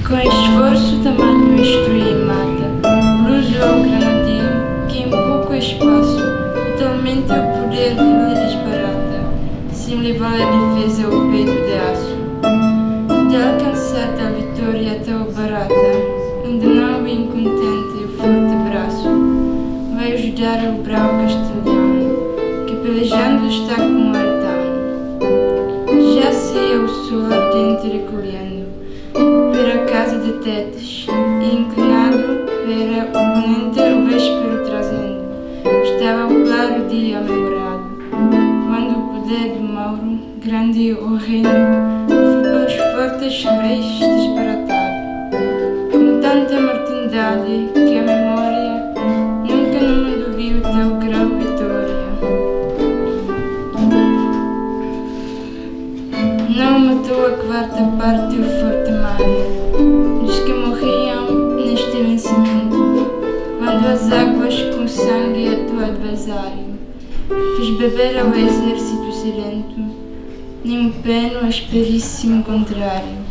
Com esforço tamanho instrui e mata, luso ao granadino, que em pouco espaço, totalmente o poder lhe disparata, sem levar a defesa ao peito de aço. De alcançar tal vitória tão barata, onde não o incontente o forte braço, vai ajudar o bravo castelhano, que pelejando está com o artano. Já ceia o sol ardente recolhendo, para a casa de Tétis, e inclinado para o ponente o véspero trazendo, estava o claro dia memorado, quando o poder do Mauro, grande e horrendo, os fortes reis desbarataram, com tanta mortandade que a memória nunca no mundo viu tão grave vitória. Não matou a quarta parte o forte Mário, dos que morriam neste vencimento, quando as águas com sangue a do adversário fez beber ao exército silento, nem o peno asperíssimo contrário.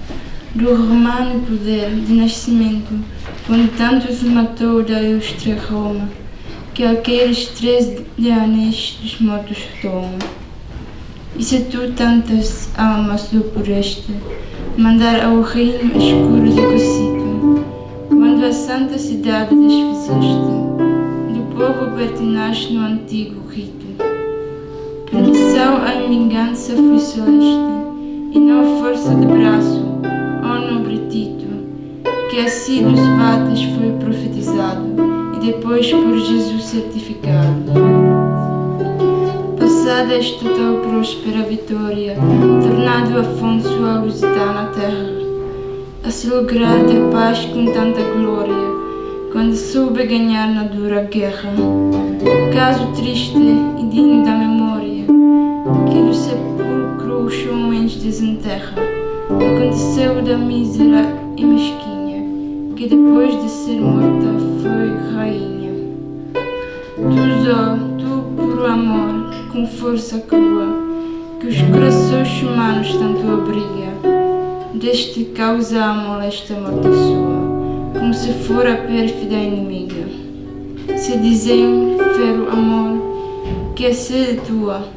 do romano poder de nascimento, quando tanto se matou da ilustre Roma, que aqueles 3 leões dos mortos tomam. E se tu tantas almas do pureste, mandar ao reino escuro de Cocito, quando a santa cidade desfizeste, do povo pertinaz no antigo rito. Permissão à vingança foi celeste, e não força de braço, ó nobre Tito, que assim dos vates foi profetizado, e depois por Jesus certificado. Passada esta tão próspera vitória, tornado Afonso a visitar na terra, a se lograr ter paz com tanta glória, quando soube ganhar na dura guerra. Caso triste e digno da memória, que do sepulcro os homens desenterra, aconteceu da mísera e mesquinha, que depois de ser morta foi rainha. Tu, puro amor, com força crua, que os corações humanos tanto abriga, deste causa a molesta morte sua, como se fora pérfida inimiga. Se dizem, fero amor, que é sede tua,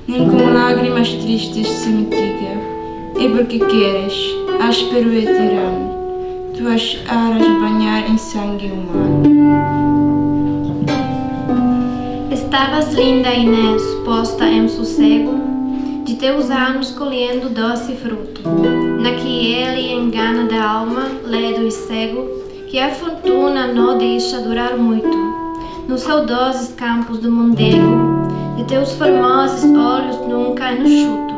nem com lágrimas tristes se mitiga, e porque queres, áspero e tirano, tuas aras banhar em sangue humano. Estavas linda, Inês, posta em sossego, de teus anos colhendo doce fruto, na que ele engana da alma, ledo e cego, que a fortuna não deixa durar muito. Nos saudosos campos do mondego, de teus formosos olhos nunca enxuto,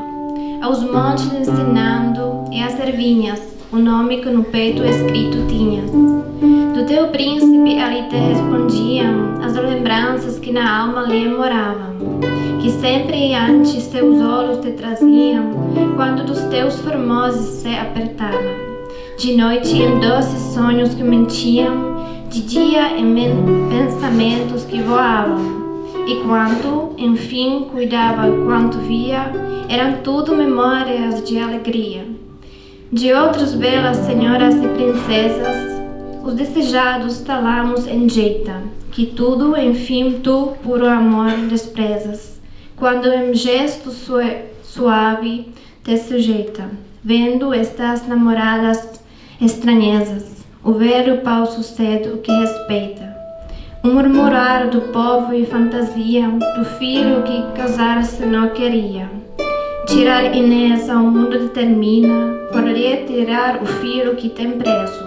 aos montes ensinando e às ervinhas, o nome que no peito escrito tinhas. Do teu príncipe ali te respondiam as lembranças que na alma lhe moravam, que sempre antes seus olhos te traziam, quando dos teus formosos se apertavam. De noite em doces sonhos que mentiam, de dia em pensamentos que voavam. E quanto, enfim, cuidava quanto via, eram tudo memórias de alegria. De outras belas senhoras e princesas, os desejados talamos enjeita, que tudo, enfim, tu, puro amor, desprezas, quando em gesto suave te sujeita, vendo estas namoradas estranhezas, o velho pau sucedo que respeita. Um murmurar do povo e fantasia, do filho que casar-se não queria. Tirar Inês ao mundo determina, por lhe tirar o filho que tem preso.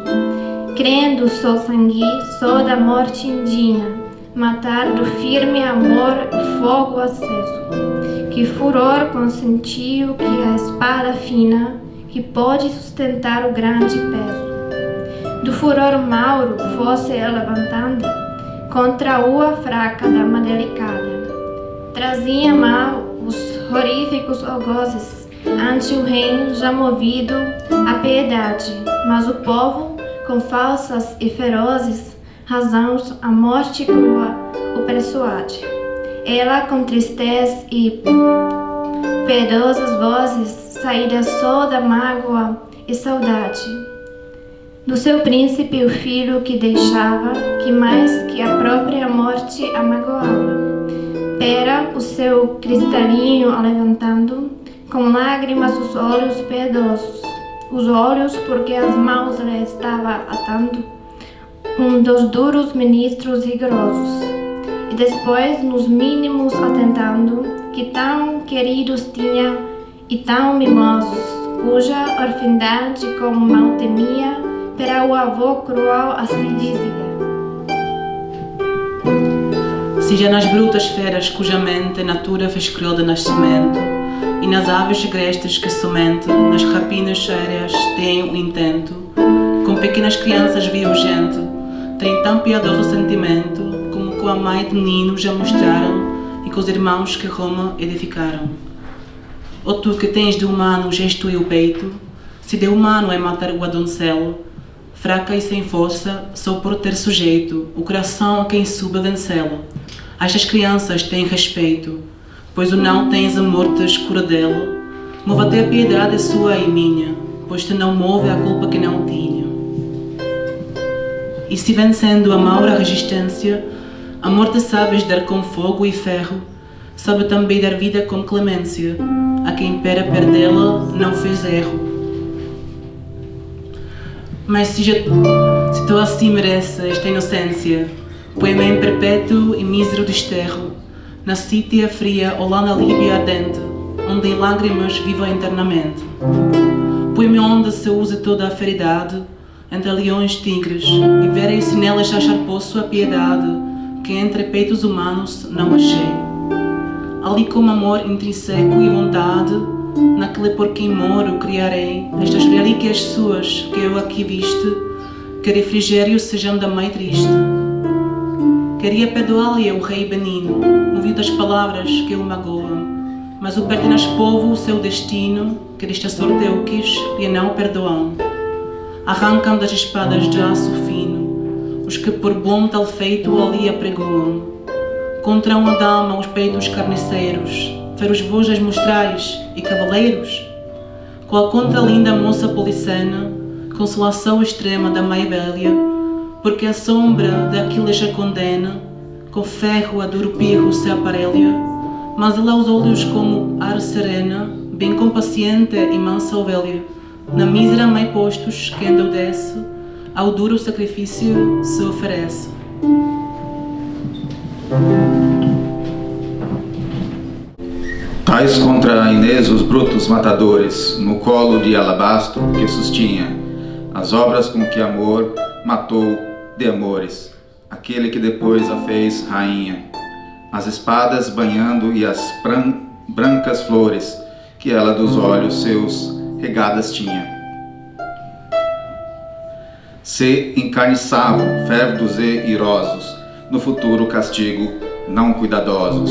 Crendo só sangue, só da morte indina, matar do firme amor o fogo aceso. Que furor consentiu que a espada fina, que pode sustentar o grande peso, do furor Mauro fosse levantando, contra a ua fraca dama delicada. Trazia mal os horríficos algozes ante o rei já movido à piedade, mas o povo, com falsas e ferozes razões, a morte crua o persuade. Ela com tristeza e piedosas vozes, saída só da mágoa e saudade do seu príncipe, o filho que deixava, que mais que a própria morte a magoava. Pera o seu cristalinho levantando, com lágrimas os olhos piedosos, os olhos porque as mãos lhe estava atando, um dos duros ministros rigorosos, e depois nos mínimos atentando, que tão queridos tinha e tão mimosos, cuja orfandade como mal temia, para o avô cruel assim dizia. Seja nas brutas feras cuja mente natura fez cruel de nascimento, e nas aves agrestes que somente nas rapinas sérias têm o intento, com pequenas crianças viu gente, tem tão piedoso sentimento, como com a mãe de menino já mostraram, e com os irmãos que Roma edificaram. Ou tu que tens de humano o gesto e o peito, se de humano é matar o adoncelo, fraca e sem força, só por ter sujeito o coração a quem sube vencê-lo. A estas crianças têm respeito, pois o não tens a morte escura dela. Mova-te a piedade sua e minha, pois te não move a culpa que não tinha. E se vencendo a maura resistência, a morte sabes dar com fogo e ferro, sabe também dar vida com clemência, a quem para perdê-la não fez erro. Mas se tu assim mereces esta inocência, põe-me em perpétuo e mísero desterro, na Sítia fria ou lá na Líbia ardente, onde em lágrimas vivo eternamente. Põe-me onde se usa toda a feridade, entre leões e tigres, e verei se nelas achar poço a piedade, que entre peitos humanos não achei. Ali como amor intrínseco e vontade, naquele por quem moro criarei estas relíquias suas que eu aqui viste, que refrigério sejam da mãe triste. Queria perdoar-lhe o rei benino, movido das palavras que o magoam, mas o pertence povo o seu destino, que desta sorte eu quis e não perdoam. Arrancam das espadas de aço fino, os que por bom tal feito ali apregoam. Contra uma dama os peitos carniceiros, feros vojas mostrais e cavaleiros? Qual contra a linda moça policena, consolação extrema da mãe velha, porque a sombra daquilo a condena, com ferro a duro pirro se aparelha, mas ela aos olhos como ar serena, bem compaciente e mansa ovelha, na mísera mãe postos que endurece, ao duro sacrifício se oferece. Tais contra a Inês os brutos matadores, no colo de alabastro que sustinha, as obras com que amor matou de amores, aquele que depois a fez rainha, as espadas banhando e as brancas flores, que ela dos olhos seus regadas tinha. Se encarniçavam, fervos e irosos, no futuro castigo não cuidadosos.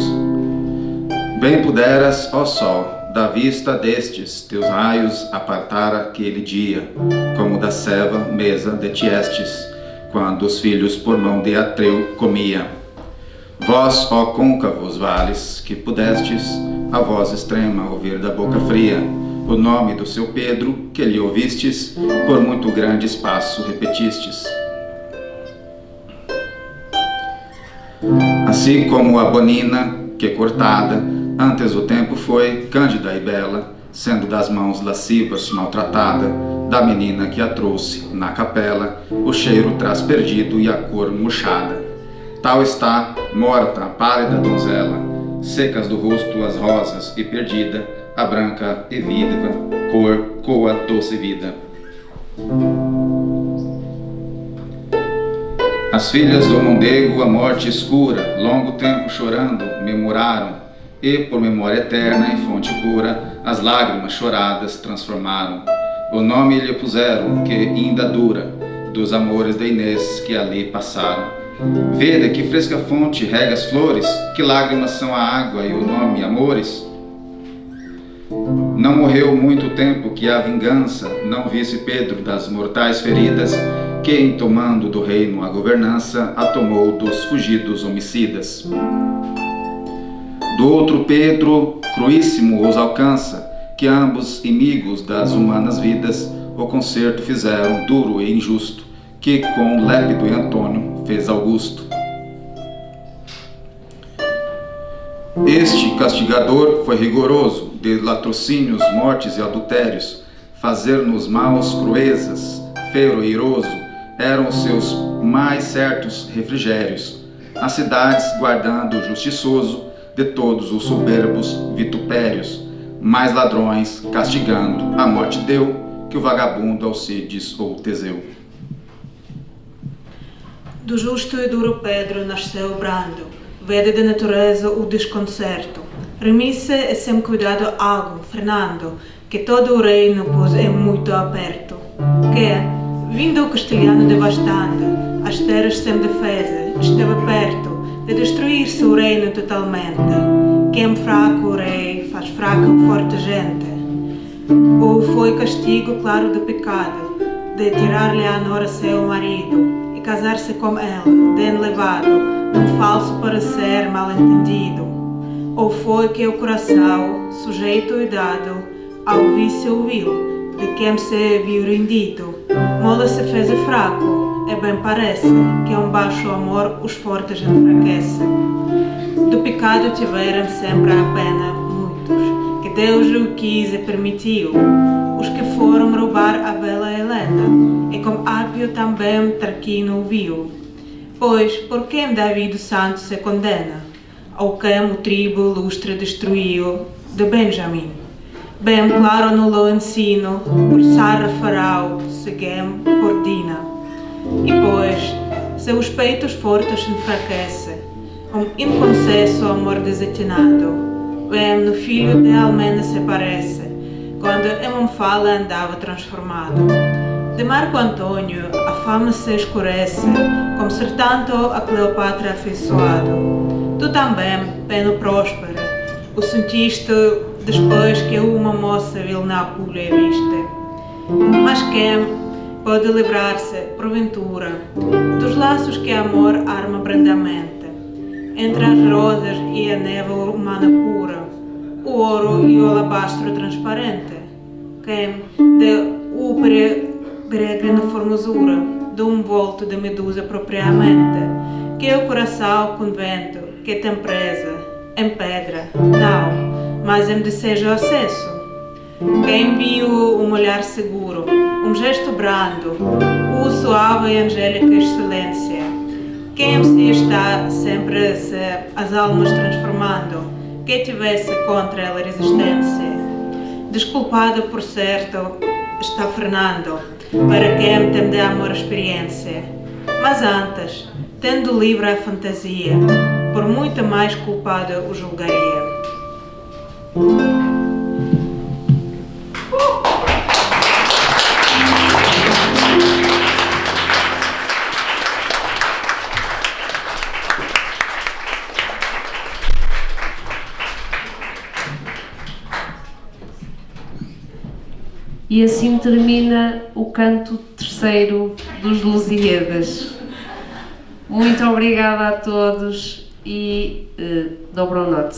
Bem puderas, ó sol, da vista destes teus raios apartar aquele dia, como da ceva mesa de Tiestes, quando os filhos por mão de Atreu comia. Vós, ó côncavos vales, que pudestes a voz extrema ouvir da boca fria, o nome do seu Pedro, que lhe ouvistes, por muito grande espaço repetistes. Assim como a bonina, que cortada, antes o tempo foi, cândida e bela, sendo das mãos lascivas maltratada, da menina que a trouxe na capela, o cheiro traz perdido e a cor murchada. Tal está, morta, a pálida donzela, secas do rosto as rosas e perdida, a branca e viva cor coa doce vida. As filhas do Mondego a morte escura, longo tempo chorando, memoraram, e por memória eterna e fonte pura, as lágrimas choradas transformaram. O nome lhe puseram, que ainda dura, dos amores de Inês que ali passaram. Vede que fresca fonte rega as flores, que lágrimas são a água e o nome amores. Não morreu muito tempo que a vingança não visse Pedro das mortais feridas, que em tomando do reino a governança, a tomou dos fugidos homicidas. Do outro Pedro, cruíssimo os alcança, que ambos inimigos das humanas vidas, o concerto fizeram duro e injusto, que com Lépido e Antônio fez Augusto. Este castigador foi rigoroso, de latrocínios, mortes e adultérios, fazer-nos maus cruezas, feiro e iroso, eram os seus mais certos refrigérios, as cidades guardando justiçoso de todos os soberbos vitupérios, mais ladrões castigando, a morte deu, que o vagabundo Alcides ou Teseu. Do justo e duro Pedro nasceu brando, vede de natureza o desconcerto. Remisse e sem cuidado algo, Fernando, que todo o reino pôs é muito aperto. Que, vindo o castelhano devastando, as terras sem defesa, esteve perto de destruir seu reino totalmente. Quem fraco o rei faz fraca o forte gente. Ou foi castigo claro do pecado, de tirar-lhe a nora seu marido, casar-se com ela, bem levado, num falso parecer mal entendido. Ou foi que o coração, sujeito e dado ao vício vil, de quem se viu rendido, mola se fez fraco, e bem parece que um baixo amor os fortes enfraquece. Do pecado tiveram sempre a pena muitos, que Deus o quis e permitiu, os que foram roubar a bela Helena, e com Ápio também Tarquino viu. Pois, por quem Davi do Santo se condena? Ao quem o tribo lustre destruiu de Benjamim? Bem claro no lo ensino, por Sarra Faraó, seguem por Dina. E pois, se os peitos fortes enfraquecem, inconcesso amor desatinado, bem no filho de Almena se parece, quando em uma fala andava transformado. De Marco Antônio a fama se escurece, como ser tanto a Cleopatra afeiçoado. Tu também, peno próspero, o sentiste depois que uma moça vil na Apúlia viste. Mas quem pode livrar-se, porventura, dos laços que amor arma brandamente, entre as rosas e a névoa humana pura, o ouro e o alabastro transparente? Quem de o peregrina formosura, de volto de medusa propriamente, que é o coração convento, que tem presa, em pedra, não, mas em desejo acesso. Quem viu um olhar seguro, um gesto brando, o suave e angélica excelência, quem se está sempre as almas transformando, que tivesse contra ela resistência. Desculpado por certo, está Fernando, para quem tem de amor experiência. Mas antes, tendo livre a fantasia, por muito mais culpado o julgaria. E assim termina o canto terceiro dos Lusíadas. Muito obrigada a todos e Dobro noc.